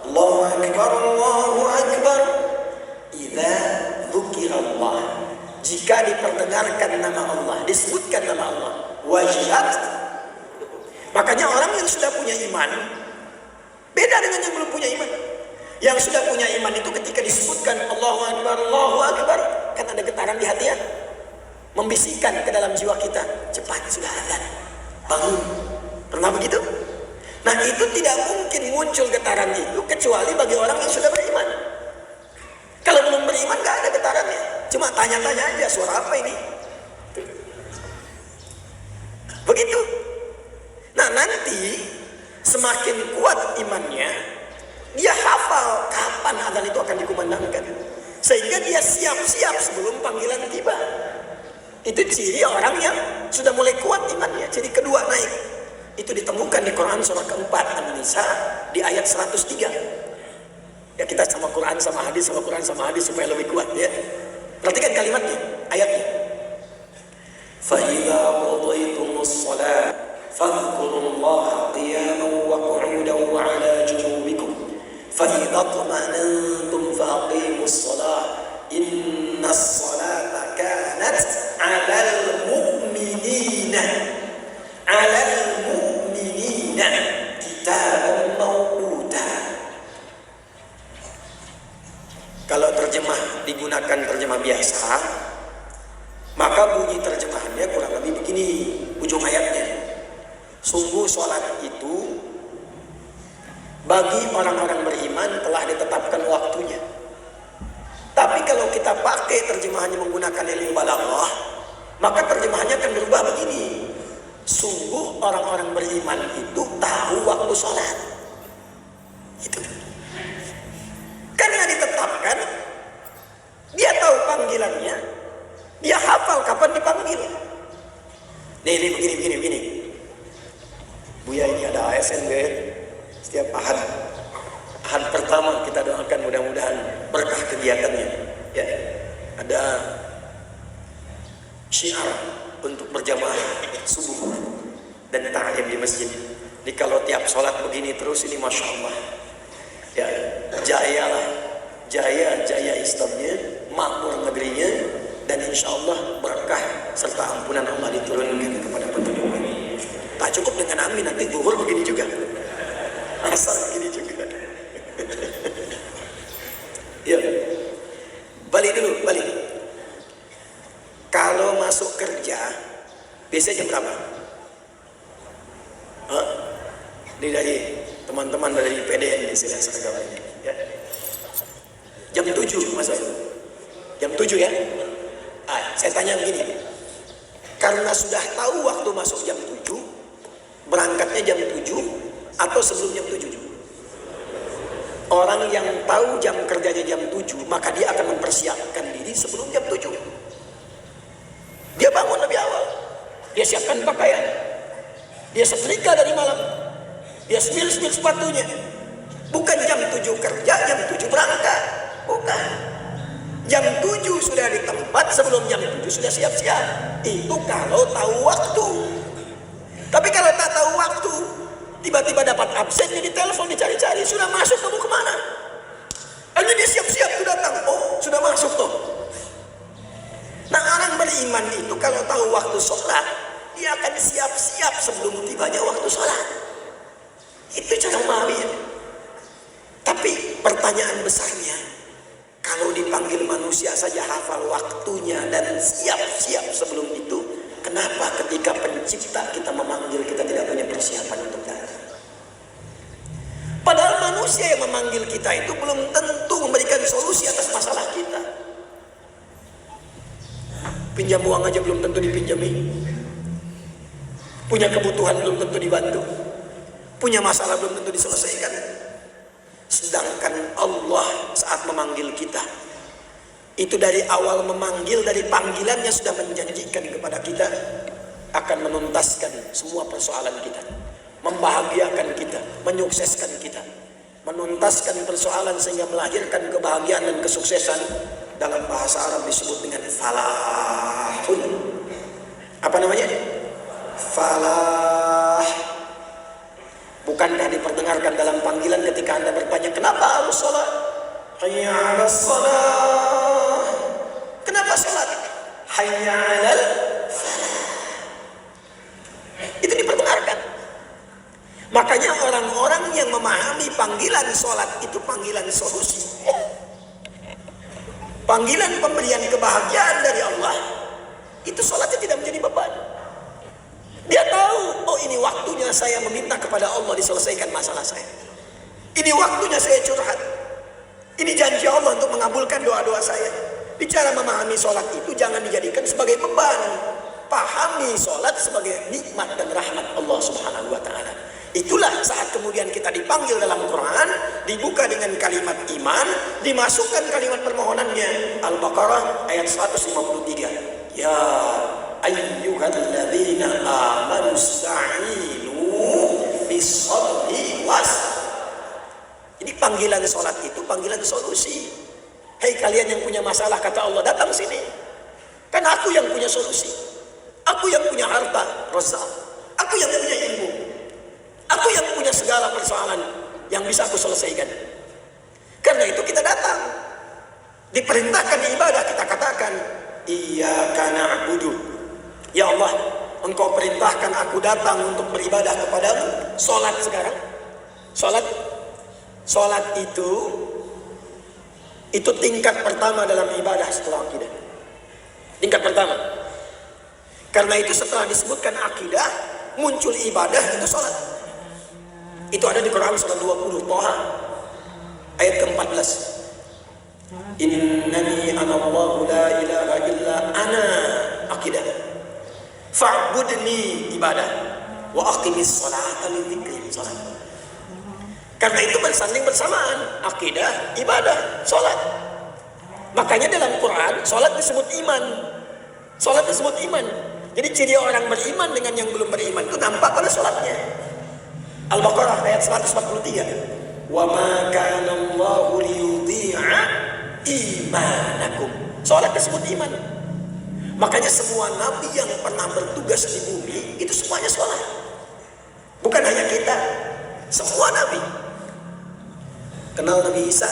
Allahu Akbar, Allahu Akbar. Idza dzukirallah. Jika diperdengarkan nama Allah, disebutkan nama Allah, wajilat. Makanya orang yang sudah punya iman beda dengan yang belum punya iman. Yang sudah punya iman itu ketika disebutkan Allahu Akbar, Allahu Akbar, kan ada getaran di hati ya, membisikkan ke dalam jiwa kita, cepat sudah azan, bangun. Pernah begitu? Nah, itu tidak mungkin muncul getaran itu kecuali bagi orang yang sudah beriman. Kalau belum beriman gak ada getarannya, cuma tanya-tanya aja, suara apa ini? Begitu. Nah, nanti semakin kuat imannya, dia hafal kapan azan itu akan dikumandangkan, sehingga dia siap-siap sebelum panggilan tiba. Itu ciri orang yang sudah mulai kuat imannya. Ciri kedua naik, itu ditemukan di Quran surah keempat An-Nisa di ayat 103. Ya, kita sama Quran sama hadis, sama Quran sama hadis supaya lebih kuat ya. Perhatikan kalimatnya, ayatnya. Fa idza qadaytumus shalah fadhkurullaha qiyaman wa qu'udan wa 'ala junubikum fa idza tuma'anantum faqimus shalah innas salata kanat 'alal mu'minina kitaban mawquta. Kalau terjemah digunakan terjemah biasa, maka bunyi terjemahannya kurang lebih begini, ujung ayatnya. Sungguh sholat itu bagi orang-orang beriman telah ditetapkan waktunya. Tapi kalau kita pakai terjemahannya menggunakan ilmu balaghah, maka terjemahannya akan berubah begini. Sungguh orang-orang beriman itu tahu waktu sholat. Itu karena ditetapkan, dia tahu panggilannya, dia hafal kapan dipanggil. Ini begini. Buya ini ada ASN setiap ahad pertama kita doakan mudah-mudahan berkah kegiatannya. Ya, ada syiar untuk berjamaah subuh dan ta'lim di masjid. Jadi kalau tiap sholat begini terus ini masya Allah. Ya, jaya Islamnya, makmur negerinya, dan insya Allah berkah serta ampunan Allah diturunkan kepada penduduk. Tak cukup dengan amin, nanti zuhur begini juga, asar begini juga. Ya, balik. Kalau masuk kerja biasanya jam berapa? Dari teman-teman dari PDN di sini segalanya. Ya. Jam 7 masuk. Jam 7 ya. Saya tanya begini. Karena sudah tahu waktu masuk jam 7, berangkatnya jam 7 atau sebelum jam 7? Orang yang tahu jam kerjanya jam 7, maka dia akan mempersiapkan diri sebelum jam 7. Dia bangun lebih awal. Dia siapkan pakaian. Dia setrika dari malam. Dia semir sepatunya. Bukan jam 7 kerja, jam 7 berangkat. Bukan. Jam 7 sudah di tempat, sebelum jam 7 sudah siap-siap. Itu kalau tahu waktu. Tapi kalau tak tahu waktu, tiba-tiba dapat absen, jadi telepon dicari-cari, sudah masuk kamu kemana? Hanya dia siap-siap tuh datang, oh sudah masuk tuh. Nah orang beriman itu kalau tahu waktu sholat, dia akan siap-siap sebelum tibanya waktu sholat. Itu cara memahami. Tapi pertanyaan besarnya, kalau dipanggil manusia saja hafal waktunya dan siap-siap sebelum itu, kenapa ketika pencipta kita memanggil kita tidak punya persiapan untuk datang? Padahal manusia yang memanggil kita itu belum tentu memberikan solusi atas masalah kita. Pinjam uang aja belum tentu dipinjami. Punya kebutuhan belum tentu dibantu. Punya masalah belum tentu diselesaikan. Sedangkan Allah saat memanggil kita, itu dari awal memanggil, dari panggilannya sudah menjanjikan kepada kita akan menuntaskan semua persoalan kita, membahagiakan kita, menyukseskan kita, menuntaskan persoalan sehingga melahirkan kebahagiaan dan kesuksesan. Dalam bahasa Arab disebut dengan falahun. Apa namanya? Falah. Bukankah diperdengarkan dalam panggilan ketika Anda bertanya, kenapa harus sholat? Hayya 'alas sholat. Kenapa sholat? Hayya 'alal falah. Itu diperdengarkan. Makanya orang-orang yang memahami panggilan sholat itu panggilan solusi, panggilan pemberian kebahagiaan dari Allah, itu sholatnya tidak menjadi beban. Dia tahu, oh ini waktunya saya meminta kepada Allah diselesaikan masalah saya. Ini waktunya saya curhat. Ini janji Allah untuk mengabulkan doa-doa saya. Bicara memahami sholat itu jangan dijadikan sebagai beban. Pahami sholat sebagai nikmat dan rahmat Allah Subhanahu wa ta'ala. Itulah saat kemudian kita dipanggil dalam Quran, dibuka dengan kalimat iman, dimasukkan kalimat permohonannya. Al-Baqarah ayat 153. Ya ayyuhalladzina amanu ista'inu bis-shabri was. Ini panggilan sholat itu panggilan solusi. Hei kalian yang punya masalah, kata Allah, datang sini. Kan aku yang punya solusi. Aku yang punya harta, Razzaq. Aku yang punya ilmu. Aku yang punya segala persoalan yang bisa aku selesaikan. Karena itu kita datang. Diperintahkan di ibadah, kita katakan, Iyyaka na'budu. Ya Allah, Engkau perintahkan aku datang untuk beribadah kepadamu. Sholat sekarang. Sholat itu tingkat pertama dalam ibadah setelah akidah. Tingkat pertama. Karena itu setelah disebutkan akidah, muncul ibadah, itu sholat. Itu ada di Quran surah 20 Thaha ayat ke-14. Innani anallahu la ilaha illa ana, akidah. Fa'budni, ibadah. Wa aqimis sholata li dzikri, salat. Karena itu bersanding bersamaan, akidah, ibadah, salat. Makanya dalam Quran salat disebut iman. Salat disebut iman. Jadi ciri orang beriman dengan yang belum beriman itu nampak pada salatnya. Al-Baqarah ayat 143. Wa ma kana Allahu liyudhi'a imanakum. Salat disebut iman. Makanya semua nabi yang pernah bertugas di bumi itu semuanya salat. Bukan hanya kita, semua nabi. Kenal Nabi Isa?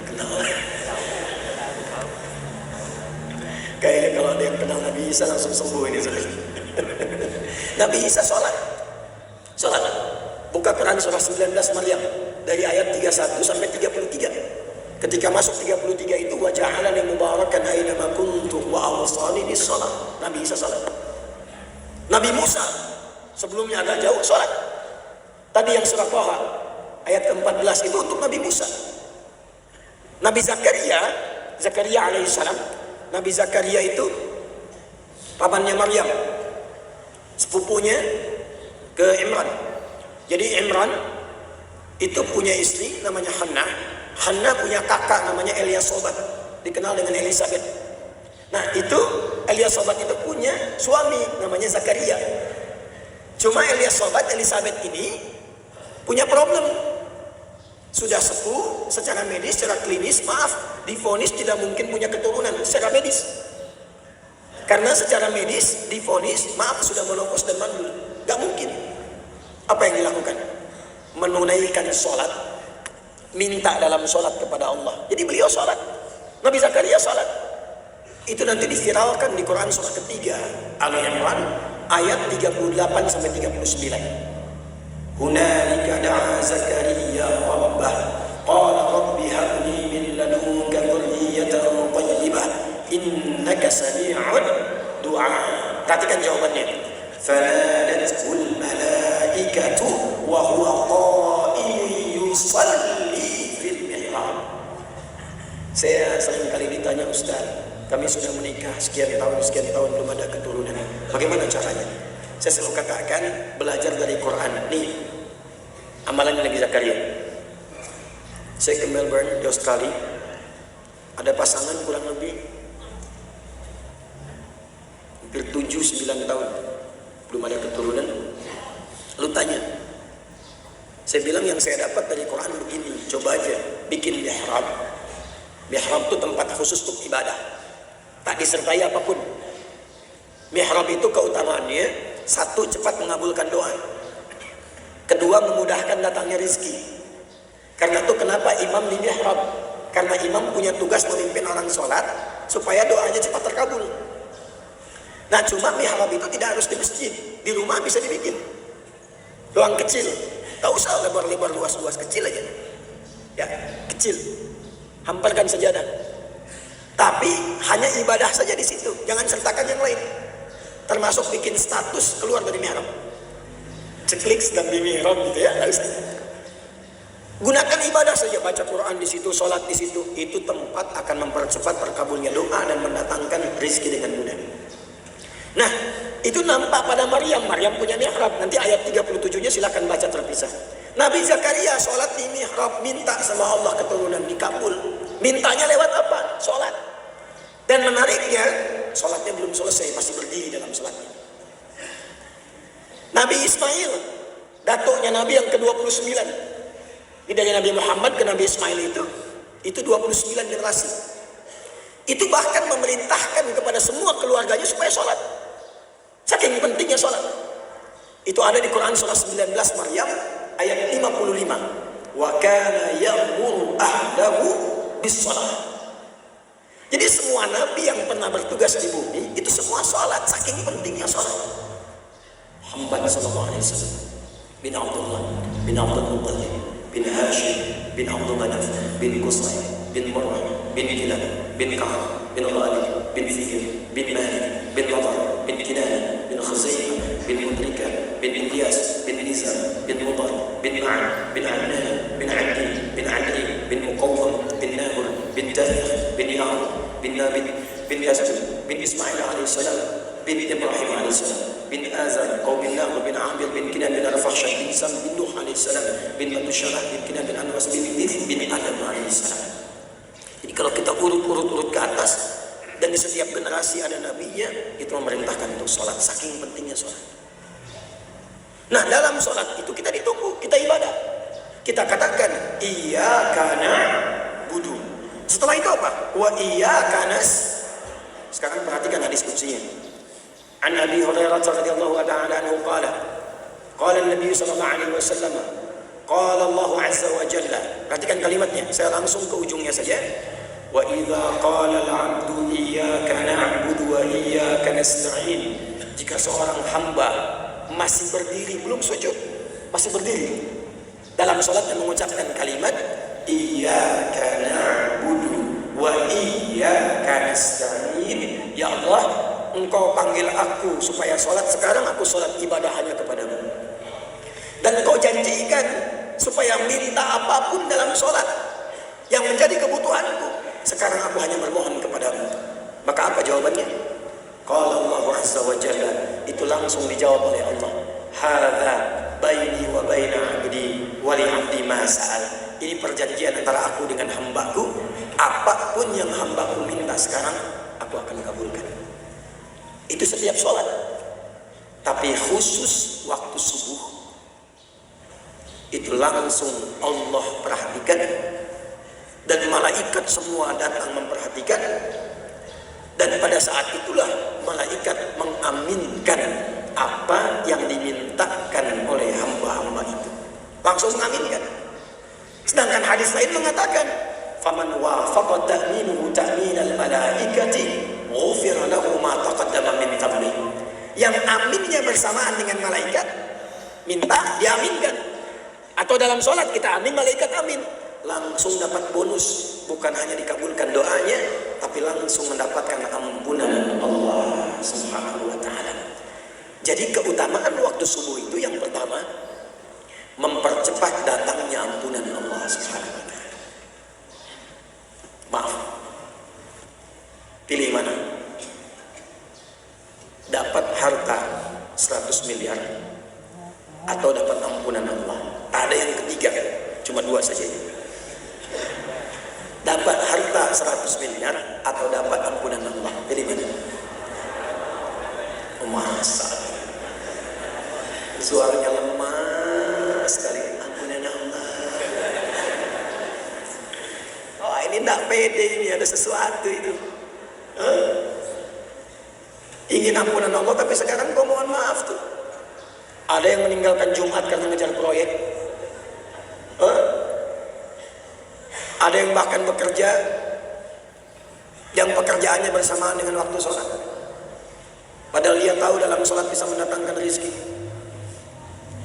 Kenal. Kayaknya kalau ada yang kenal Nabi Isa langsung sembuh ini. Nabi Isa salat. Buka Quran surah 19 Maryam dari ayat 31 sampai 33. Ketika masuk 33 itu, wa ja'alani mubarakan aina ma kuntu wa awsani bis shalah. Nabi Isa salat. Nabi Musa sebelumnya agak jauh salat. Tadi yang surah Thaha ayat ke-14 itu untuk Nabi Musa. Nabi Zakaria alaihissalam. Nabi Zakaria itu pamannya Maryam, sepupunya ke Imran. Jadi Imran itu punya istri namanya Hannah. Hannah punya kakak namanya Eliasobat, dikenal dengan Elisabeth. Nah itu Eliasobat itu punya suami namanya Zakaria. Cuma Elisabeth ini punya problem. Sudah sepuh secara medis, secara klinis, maaf, divonis tidak mungkin punya keturunan secara medis. Karena secara medis divonis, maaf, sudah menopause dan mandul. Gak mungkin. Apa yang dilakukan? Menunaikan sholat, minta dalam sholat kepada Allah. Jadi beliau sholat, Nabi Zakaria sholat. Itu nanti diviralkan di Quran surah ketiga Al-Imran ayat 38-39. Hunalika da'a Zakaria rabbah qala rabbi habli min ladunka dzurriyyatan thayyibah innaka sami'ud du'a. Perhatikan jawabannya. Fanadatul malaikatu wa huwa qa'imun yusalli fil mihrab. Saya sering kali ditanya, Ustaz, kami sudah menikah sekian tahun belum ada keturunan. Bagaimana caranya? Saya selalu katakan, belajar dari Quran. Nih, amalannya Nabi Zakaria. Saya ke Melbourne di Australia. Ada pasangan kurang lebih hampir 7-9 tahun belum ada keturunan. Lu tanya. Saya bilang yang saya dapat dari Quran begini, coba aja bikin mihrab. Mihrab itu tempat khusus untuk ibadah, tak disertai apapun. Mihrab itu keutamaannya, satu, cepat mengabulkan doa. Kedua, memudahkan datangnya rezeki. Karena itu kenapa imam di mihrab? Karena imam punya tugas memimpin orang sholat supaya doanya cepat terkabul. Nah, cuma mihrab itu tidak harus di masjid, di rumah bisa dibikin. Ruang kecil, tak usah lebar-lebar luas-luas, kecil aja. Ya, kecil. Hamparkan sajadah. Tapi hanya ibadah saja di situ, jangan sertakan yang lain. Termasuk bikin status keluar dari mihrab. Ceklik sedang di mihrab gitu ya, harus saja. Gunakan ibadah saja, baca Quran di situ, sholat di situ. Itu tempat akan mempercepat terkabulnya doa dan mendatangkan rezeki dengan mudah. Nah, itu nampak pada Maryam. Maryam punya mihrab. Nanti ayat 37-nya silakan baca terpisah. Nabi Zakaria sholat di mihrab, minta sama Allah keturunan, dikabul. Mintanya lewat apa? Sholat. Dan menariknya, sholatnya belum selesai, masih berdiri dalam sholatnya. Nabi Ismail, datuknya Nabi yang ke-29. Dari Nabi Muhammad ke Nabi Ismail itu 29 generasi. Itu bahkan memerintahkan kepada semua keluarganya supaya sholat. Saking pentingnya sholat. Itu ada di Quran surah 19 Maryam ayat 55. Wa kana ya'muru ahlahu bis-shalah. Jadi semua nabi yang pernah bertugas di bumi itu semua sholat, saking pentingnya sholat. Muhammad sallallahu alaihi wasallam bin Abdullah bin Abdul Muttalib bin Hashim bin Abdul Manaf bin Qusay bin Murrah bin Kilab bin Ka'ab bin Ghalib bin Fihr bin Malik bin Nadar bin Kinana bin Khuzaimah bin Mudrika bin Ilyas bin Nizam bin Mudar bin Ma'an bin Adnan bin Abdi bin Adli bin Muqawwam bin Nahur bin Tafih bin Ya'ud bin Nabit bin Yasjud bin Ismail alaihissalam bin Ibrahim alaihissalam bin Azar bin Nahur bin Amir bin Kinan bin Arfakhshad bin Sam bin Nuh alaihissalam bin Matusyarah bin Kinan bin Anwas bin Idris bin Adam alaihissalam. Jadi kalau kita urut ke atas, dan di setiap generasi ada nabinya, itu memerintahkan untuk sholat, saking pentingnya sholat. Nah, dalam sholat itu kita ditunggu, kita ibadah. Kita katakan iyyaka na'budu. Setelah itu apa? Wa iyyaka nasta'in. Sekarang perhatikan hadis kutsinya. An Abi Hurairah radhiyallahu ta'ala anhu qala an-nabiy sallallahu alaihi wasallam qala Allah azza wa jalla. Perhatikan kalimatnya, saya langsung ke ujungnya saja. Wa idza qala al-'abdu iyyaka na'budu wa iyyaka nasta'in. Jika seorang hamba masih berdiri, belum sujud, masih berdiri dalam salat dan mengucapkan kalimat iyyaka na'budu wa iyyaka nasta'in, ya Allah, Engkau panggil aku supaya sholat, sekarang aku sholat ibadah hanya kepadamu. Dan Engkau janjikan supaya minta apapun dalam sholat yang menjadi kebutuhanku, sekarang aku hanya bermohon kepadamu. Maka apa jawabannya? Qala Allah azza wa jalla, itu langsung dijawab oleh Allah. Hadza baini wa baina 'abdi wa li 'abdi ma sa'al. Ini perjanjian antara aku dengan hambaku. Apapun yang hambaku minta sekarang, aku akan kabulkan. Itu setiap sholat. Tapi khusus waktu subuh, itu langsung Allah perhatikan. dan malaikat semua datang memperhatikan, dan pada saat itulah malaikat mengaminkan apa yang dimintakan oleh hamba-hamba itu, langsung mengaminkan. Sedangkan hadis lain mengatakan, faman wafaqa ta'minuhu ta'minal malaikati ghufira lahu ma taqaddama min dhanbi. Yang aminnya bersamaan dengan malaikat, minta diaminkan. Atau dalam sholat kita amin, malaikat amin, langsung dapat bonus. Bukan hanya dikabulkan doanya, tapi langsung mendapatkan ampunan Allah Subhanahu wa ta'ala. Jadi keutamaan waktu subuh itu yang pertama, mempercepat datangnya ampunan Allah Subhanahu wa ta'ala. Maaf, pilih mana? Dapat harta 100 miliar atau dapat ampunan Allah? Ada yang ketiga, cuma dua saja. Dapat harta 100 miliar atau dapat ampunan Allah? Pilih mana? Masa suaranya lemah sekali. Ampunan Allah. Oh, ini tidak pede, ini ada sesuatu itu. Ingin ampunan Allah, tapi sekarang kok mohon maaf tuh. Ada yang meninggalkan Jumat karena ngejar proyek. Ada yang bahkan bekerja yang pekerjaannya bersamaan dengan waktu sholat. Padahal dia tahu dalam sholat bisa mendatangkan rezeki.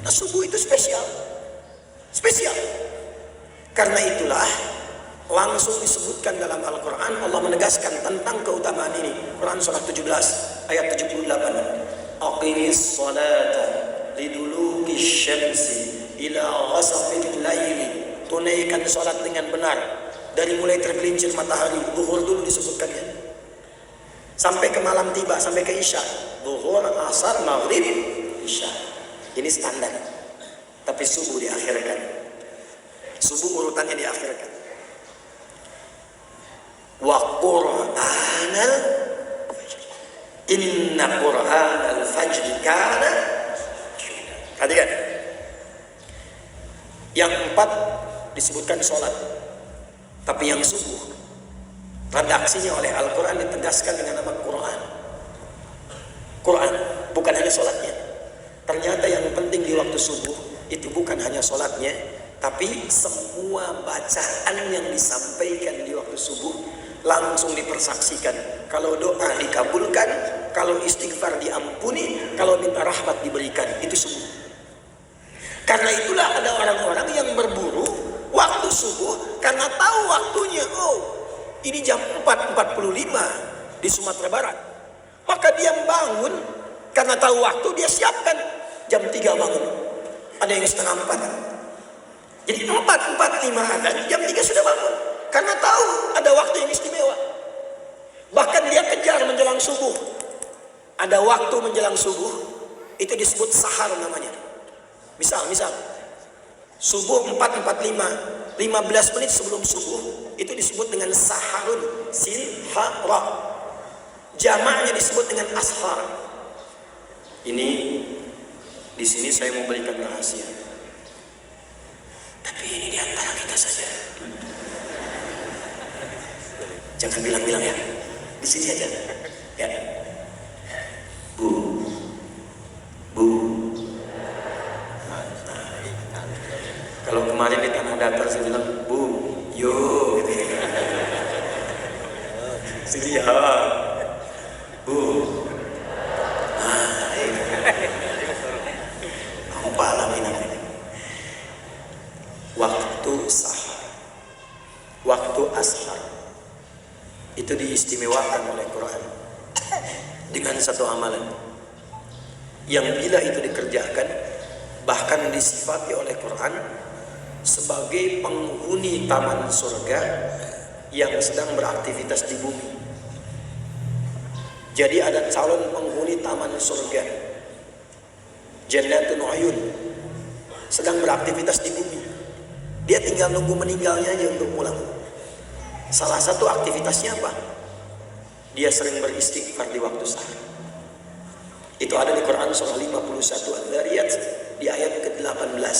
Nah, subuh itu spesial. Spesial. Karena itulah langsung disebutkan dalam Al-Quran, Allah menegaskan tentang keutamaan ini. Quran surah 17 ayat 78. Aqimis salata liduluki syamsi ila ghasaqil laili. Tunaikan salat dengan benar dari mulai tergelincir matahari. Zuhur dulu disebutkannya, sampai ke malam tiba, sampai ke isya. Zuhur, asar, maghrib, isya. Ini standar. Tapi subuh diakhirkan. Subuh urutannya diakhirkan. Wa Qur'anal fajr. Inna Qur'anal fajr kana. Perhatikan. Yang empat disebutkan sholat, tapi yang subuh redaksinya oleh Al-Quran ditegaskan dengan nama Quran. Quran bukan hanya sholatnya. Ternyata yang penting di waktu subuh itu bukan hanya sholatnya, tapi semua bacaan yang disampaikan di waktu subuh langsung dipersaksikan. Kalau doa dikabulkan, kalau istighfar diampuni, kalau minta rahmat diberikan. Itu subuh. Karena itulah ada orang-orang yang berburu waktu subuh karena tahu waktunya. Oh, ini jam 4.45 di Sumatera Barat. Maka dia bangun karena tahu waktu, dia siapkan jam 3 bangun. Ada yang setengah 4. Jadi 4.45 ada, jam 3 sudah bangun. Karena tahu ada waktu yang istimewa. Bahkan dia kejar menjelang subuh. Ada waktu menjelang subuh, itu disebut sahar namanya. Misal subuh 4.45, 15 menit sebelum subuh itu disebut dengan saharun, sin ha ra. Jamaknya disebut dengan ashar. Ini di sini saya mau berikan rahasia. Tapi ini di antara kita saja. Jangan bilang-bilang ya. Di sini aja. Ya. Bu. Kalau kemarin di Tanah Datar saya bilang, Bu, yo, gitu ya. Sini ya, Bu. Nah, ini. Apa alamin ini? Waktu sahar, waktu ashar, itu diistimewakan oleh Quran dengan satu amalan yang bila itu dikerjakan bahkan disifati oleh Quran sebagai penghuni taman surga yang sedang beraktivitas di bumi. Jadi ada calon penghuni taman surga, Jannatun Uyun, sedang beraktivitas di bumi. Dia tinggal nunggu meninggalnya aja untuk pulang. Salah satu aktivitasnya apa? Dia sering beristighfar di waktu sahar. Itu ada di Quran surah 51 Al-Dhariyat di ayat ke-18.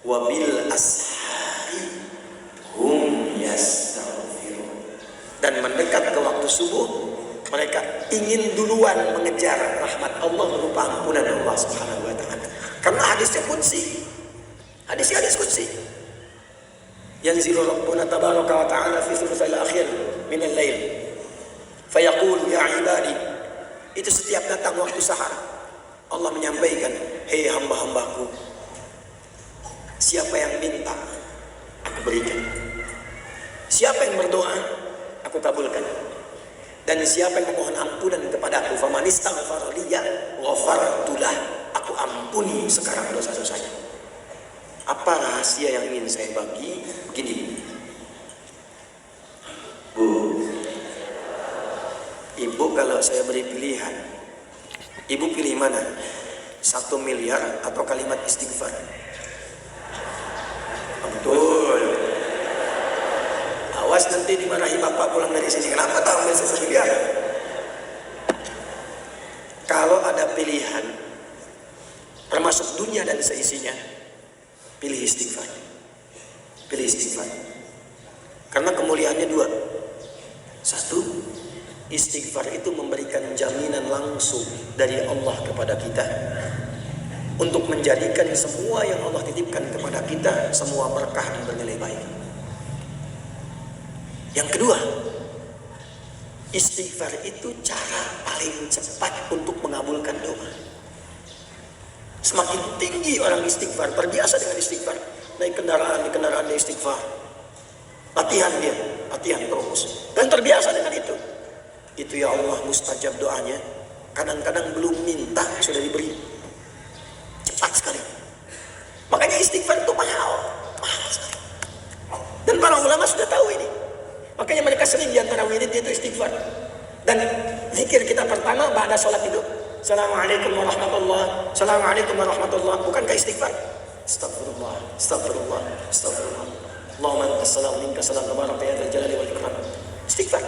Wabil ashari hum yastaghfirun. Dan mendekat ke waktu subuh, mereka ingin duluan mengejar rahmat Allah berupa ampunan Allah Subhanahu wa taala. Karena hadisnya qudsi. Hadis qudsi. Yanzilu Rabbuna tabaraka wa ta'ala fi thuluthil akhir min al-lail. Fayaqul ya ibadi. Itu setiap datang waktu sahar. Allah menyampaikan, hei hamba-hambaku, siapa yang minta, aku berikan. Siapa yang berdoa, aku kabulkan. Dan siapa yang memohon ampunan kepada aku, faman istaghfara liya ghafartu lah, aku ampuni sekarang dosa-dosanya. Apa rahasia yang ingin saya bagi? Begini, Bu, Ibu kalau saya beri pilihan, Ibu pilih mana? 1 miliar atau kalimat istighfar? Betul. Awas nanti dimarahi bapak pulang dari sini. Kenapa tak ambil 1 miliar? Kalau ada pilihan, termasuk dunia dan seisinya, pilih istighfar. Pilih istighfar. Karena kemuliaannya 2. 1, istighfar itu memberikan jaminan langsung dari Allah kepada kita untuk menjadikan semua yang Allah titipkan kepada kita semua berkah dan bernilai baik. Yang kedua, istighfar itu cara paling cepat untuk mengabulkan doa. Semakin tinggi orang istighfar, terbiasa dengan istighfar, naik kendaraan, di kendaraan dia istighfar, latihan terus, dan terbiasa dengan itu. Itu ya Allah mustajab doanya. Kadang-kadang belum minta sudah diberi. Cepat sekali. Makanya istighfar itu mahal sekali. Dan para ulama sudah tahu ini. Makanya mereka sering diantara wirid itu istighfar. Dan zikir kita pertama ba'da sholat itu, Assalamualaikum warahmatullah, Assalamualaikum warahmatullah. Bukankah istighfar? Astagfirullah, astagfirullah, astagfirullah. Allahumma antas salam minka salam tabaraka ya dzal jalali wal ikram. Istighfar.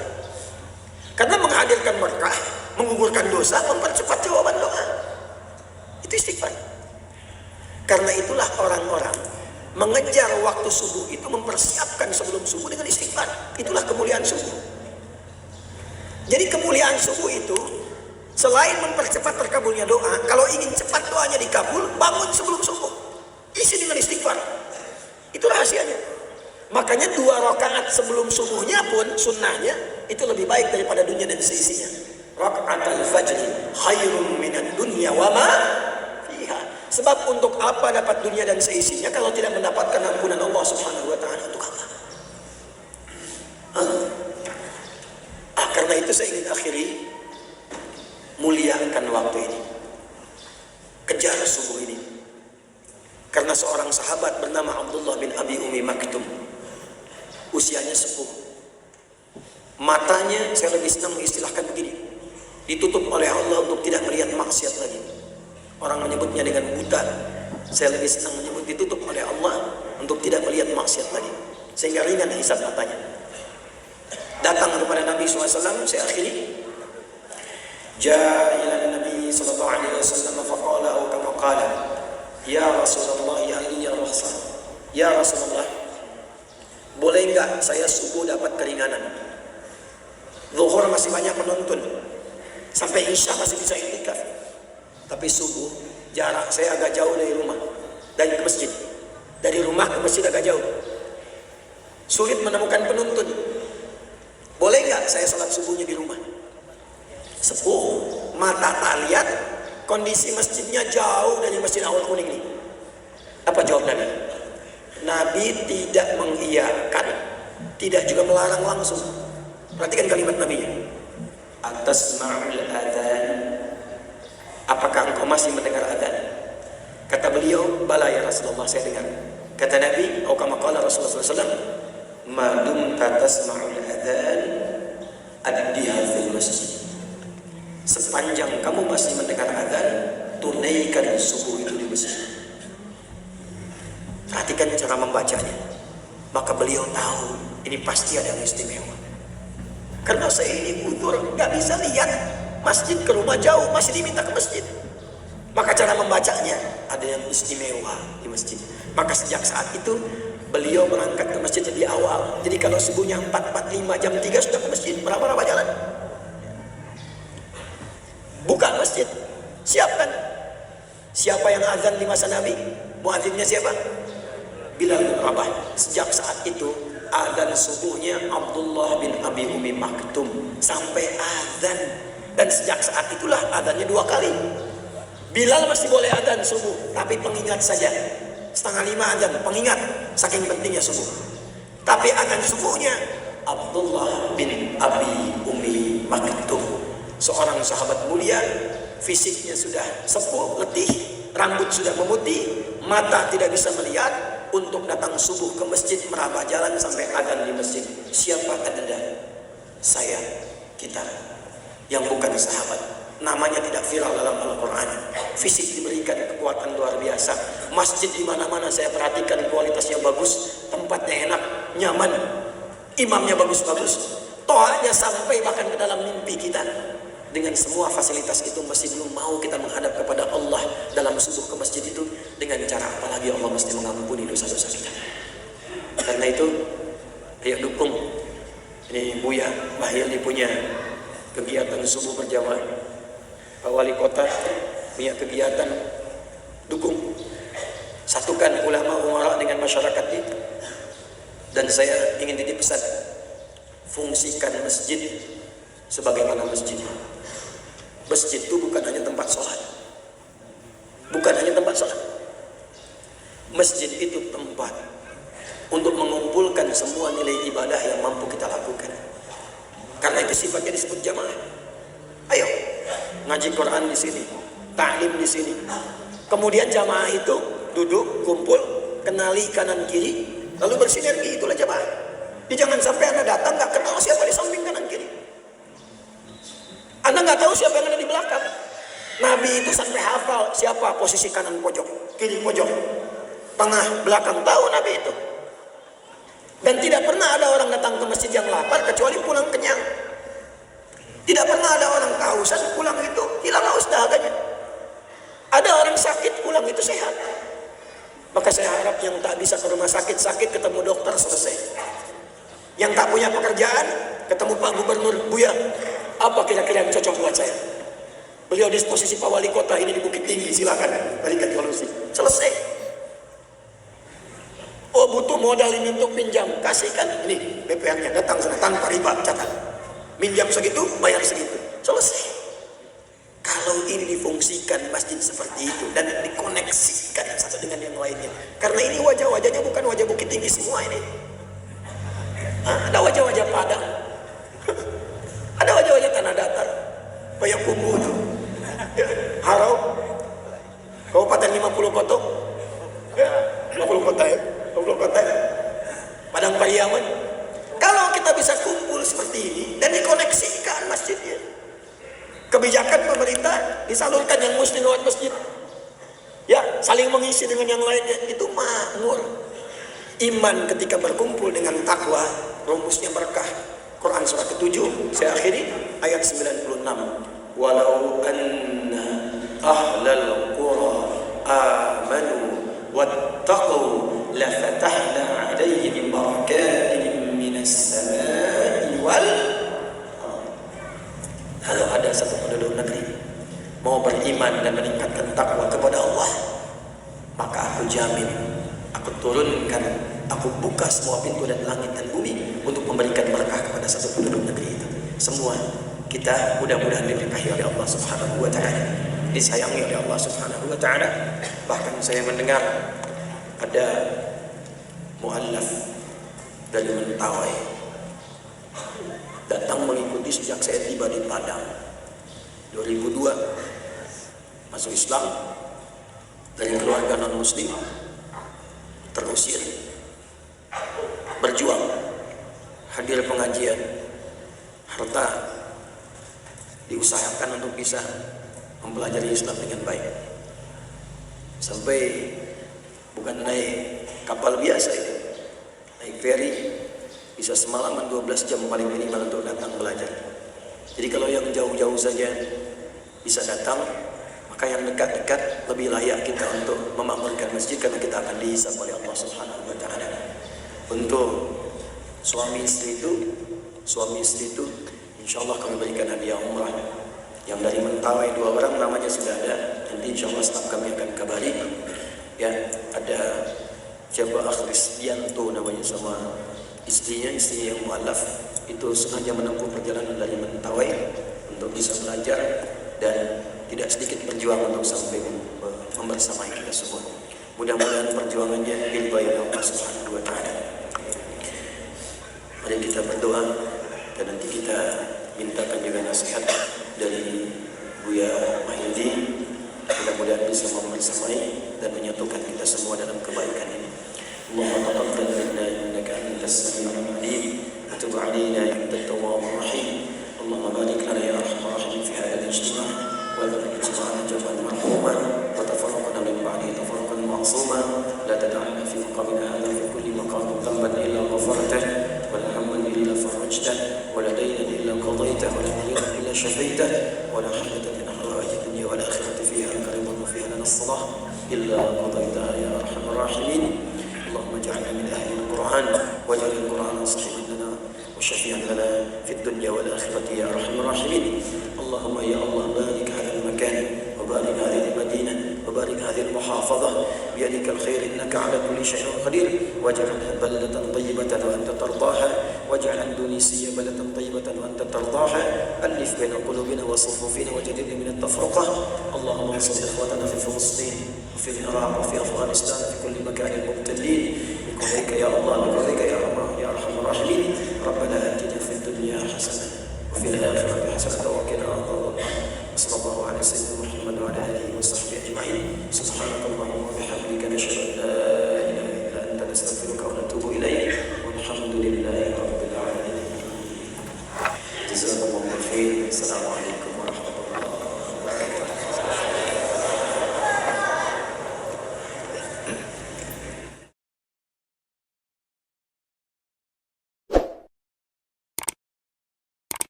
Karena menghadirkan berkah, menggugurkan dosa, mempercepat jawaban doa. Itu istighfar. Karena itulah orang-orang mengejar waktu subuh itu, mempersiapkan sebelum subuh dengan istighfar. Itulah kemuliaan subuh. Jadi kemuliaan subuh itu, selain mempercepat terkabulnya doa, kalau ingin cepat doanya dikabul, bangun sebelum subuh. Isi dengan istighfar. Itu rahasianya. Makanya 2 rakaat sebelum subuhnya pun sunnahnya itu lebih baik daripada dunia dan seisinya. Rakaatul fajri khairun minad dunya wa ma fiha. Sebab untuk apa dapat dunia dan seisinya kalau tidak mendapatkan ampunan Allah Subhanahu wa taala? Untuk apa? Karena itu saya ingin akhiri, muliakan waktu ini. Kejar subuh ini. Karena seorang sahabat bernama Abdullah bin Abi Umi Maktum, usianya sepuh, matanya saya lebih senang mengistilahkan begini, ditutup oleh Allah untuk tidak melihat maksiat lagi. Orang menyebutnya dengan buta, saya lebih senang menyebut ditutup oleh Allah untuk tidak melihat maksiat lagi, sehingga ringan hisab matanya. Datang kepada Nabi SAW, saya akhiri, Ja'a ila Nabi sallallahu alaihi wasallam faqala atau kama qala, ya Rasulullah ya Ali ya Rasul, ya Rasulullah, boleh enggak saya subuh dapat keringanan? Zuhur masih banyak penonton, sampai Isya masih bisa iktikaf. Tapi subuh jarak saya agak jauh dari rumah dan ke masjid. Dari rumah ke masjid agak jauh, sulit menemukan penuntun. Boleh enggak saya sholat subuhnya di rumah? Sepuh, mata tak lihat, kondisi masjidnya jauh dari Masjid Awal Kuning ini. Apa jawab Nabi? Nabi tidak mengiyakan, tidak juga melarang langsung. Perhatikan kalimat Nabi. Atasma'ul adzan. Apakah engkau masih mendengar adzan? Kata beliau, bala ya Rasulullah, saya dengar. Kata Nabi, atau kama qala Rasulullah SAW, ma dumta tasma'ul adzan addiha fil masjid. Sepanjang kamu masih mendengar adzan, tunaikan subuh itu di masjid. Perhatikan cara membacanya. Maka beliau tahu ini pasti ada yang istimewa. Karena saya ini udur, gak bisa lihat masjid ke rumah jauh, masih diminta ke masjid. Maka cara membacanya ada yang istimewa di masjid. Maka sejak saat itu Beliau berangkat ke masjid lebih awal. Jadi kalau subuhnya 4.45 jam 3 sudah ke masjid. Berapa jalan? Buka masjid. Siapkan. Siapa yang azan di masa Nabi? Muadzinnya siapa? Bilal bin Rabah. Sejak saat itu azan subuhnya Abdullah bin Abi Umi Maktum sampai azan. Dan sejak saat itulah azannya 2 kali. Bilal masih boleh azan subuh, tapi pengingat saja. 4:30 azan, pengingat, saking pentingnya subuh. Tapi azan subuhnya Abdullah bin Abi Umi Maktum, seorang sahabat mulia, fisiknya sudah sepuh, letih, rambut sudah memutih, mata tidak bisa melihat, untuk datang subuh ke masjid, meraba jalan sampai azan di masjid. Siapa Anda? Saya, kita, yang bukan sahabat. Namanya tidak viral dalam Al-Quran. Fisik diberikan kekuatan luar biasa. Masjid di mana-mana saya perhatikan kualitasnya bagus, tempatnya enak, nyaman, imamnya bagus-bagus. Toanya sampai bahkan ke dalam mimpi kita. Dengan semua fasilitas itu masih belum mau kita menghadap kepada Allah dalam subuh ke masjid itu. Dengan cara apalagi Allah mesti mengampuni dosa-dosa kita. Karena itu, ayo dukung. Ini Buya Mahyali punya kegiatan subuh berjamaah. Pak Wali Kota punya kegiatan, dukung, satukan ulama umara dengan masyarakat itu. Dan saya ingin titip pesan, fungsikan masjid sebagaimana masjid. Masjid itu bukan hanya tempat sholat, bukan hanya tempat sholat. Masjid itu tempat untuk mengumpulkan semua nilai ibadah yang mampu kita lakukan. Karena itu sifatnya disebut jamaah. Ayo ngaji Quran di sini, ta'lim di sini. Kemudian jamaah itu duduk, kumpul, kenali kanan kiri, lalu bersinergi, itulah jamaah. Jadi jangan sampai Anda datang nggak kenal siapa di samping kanan kiri. Anda nggak tahu siapa yang ada di belakang. Nabi itu sampai hafal siapa posisi kanan pojok, kiri pojok, tengah, belakang, tahu Nabi itu. Dan tidak pernah ada orang datang ke masjid yang lapar kecuali pulang kenyang. Tidak pernah ada orang kehausan pulang itu hilang haus dahaganya. Ada orang sakit pulang itu sehat. Maka saya harap yang tak bisa ke rumah sakit ketemu dokter selesai. Yang tak punya pekerjaan ketemu Pak Gubernur, Buya, apa kira-kira yang cocok buat saya? Beliau disposisi Pak Wali Kota ini di Bukit Tinggi, silakan berikan solusi. Selesai. Oh butuh modal ini untuk pinjam, kasihkan ini BPR-nya, datang sana tanpa riba, catat. Minjam segitu, bayar segitu. Selesai. Kalau ini difungsikan masjid seperti itu dan dikoneksikan satu dengan yang lainnya. Karena ini wajah-wajahnya bukan wajah Bukit Tinggi semua ini. Ada wajah-wajah Padang. Ada wajah-wajah Tanah Datar. Payakumbu itu. Harau. Kabupaten 50 kota. 50 kota ya. 50 kota ya. Padang Pariaman. Kalau kita bisa kumpul seperti ini dan dikoneksikan masjidnya, kebijakan pemerintah disalurkan yang muslim lewat masjid, ya saling mengisi dengan yang lainnya, itu makmur. Iman ketika berkumpul dengan takwa, rumusnya berkah. Quran surah ke-7, saya akhiri ayat 96. Walau anna ahlal qura amanu wattaqu lafatahna 'alaihim barakatin as-samai wal. Kalau ada satu penduduk negeri mau beriman dan meningkatkan takwa kepada Allah, maka aku jamin, aku turunkan, aku buka semua pintu dan langit dan bumi untuk memberikan berkah kepada satu penduduk negeri itu. Semua kita mudah-mudahan diberkahi oleh Allah Subhanahu wa taala, disayangi oleh Allah Subhanahu wa taala. Bahkan saya mendengar ada muallaf dari Mentawai datang mengikuti sejak saya tiba di Padang 2002, masuk Islam, dari keluarga non muslim, terusir, berjuang, hadir pengajian, harta diusahakan untuk bisa mempelajari Islam dengan baik, sampai bukan naik kapal biasa itu, naik ferry, bisa semalaman 12 jam paling minimal untuk datang belajar. Jadi kalau yang jauh-jauh saja bisa datang, maka yang dekat-dekat lebih layak kita untuk memakmurkan masjid, karena kita akan dihisab oleh Allah Subhanahu wa taala. untuk suami istri itu insya Allah kami berikan hadiah umrah. Yang dari Mentawai 2 orang namanya sudah ada, nanti insya Allah staf kami akan kabari. Ya, ada siapa, Akhristianto namanya sama istrinya yang mualaf, itu sengaja menempuh perjalanan dari Mentawai untuk bisa belajar dan tidak sedikit berjuang untuk sampai membersamai kita semua. Mudah-mudahan perjuangannya diridhai Allah Subhanahu wa taala. Mari kita berdoa dan nanti kita mintakan juga nasihat dari Buya Mahyudi. Mudah-mudahan bisa membersamai dan menyatukan kita semua dalam kebaikan ini. Allahumma taqabbal minna innaka antas samiul alim wa tub 'alaina innaka at-tawwabur rahim. Allahumma barik lana ya arhamar rahimin fi hadzal ijtima' wa barik lana jam'an marhuman wa tafarraqna min ba'di tafarruqan ma'suma la tad'alna fi maqamina hadha fi kulli maqamin dhanban illa ghafartah wa la hamman illa farajtah wa la daynan illa qadaytah wa la maridan illa shafaytah wa la hajatan min hawaij ad-dunya wal akhirati fiha al-karim wa fiha lana as-salah illa qadaytaha ya arhamar rahimin. اللهم اجعلنا من أهل القرآن واجعل القرآن صحيحا لنا وشفيعا لنا في الدنيا والآخرة يا أرحم الراحمين. اللهم يا الله بارك هذا المكان وبارك هذه المدينة وبارك هذه المحافظة بيدك الخير إنك على كل شيء قدير. واجعلها بلدة طيبة وأنت ترضاها واجعل أندونيسيا بلدة طيبة وأنت ترضاها. ألف بين قلوبنا وصفوفنا وجددنا من التفرقة. اللهم انصر إخوتنا في فلسطين وفي العراق وفي أفغانستان في كل مكان مبتلين بقولك يا الله بقولك يا أرحم الراحمين. ربنا آتنا في الدنيا حسنة وفي الآخرة حسنة وقنا عذاب النار. صلى الله على سيدنا محمد وعلى آله وصحبه أجمعين. سبحان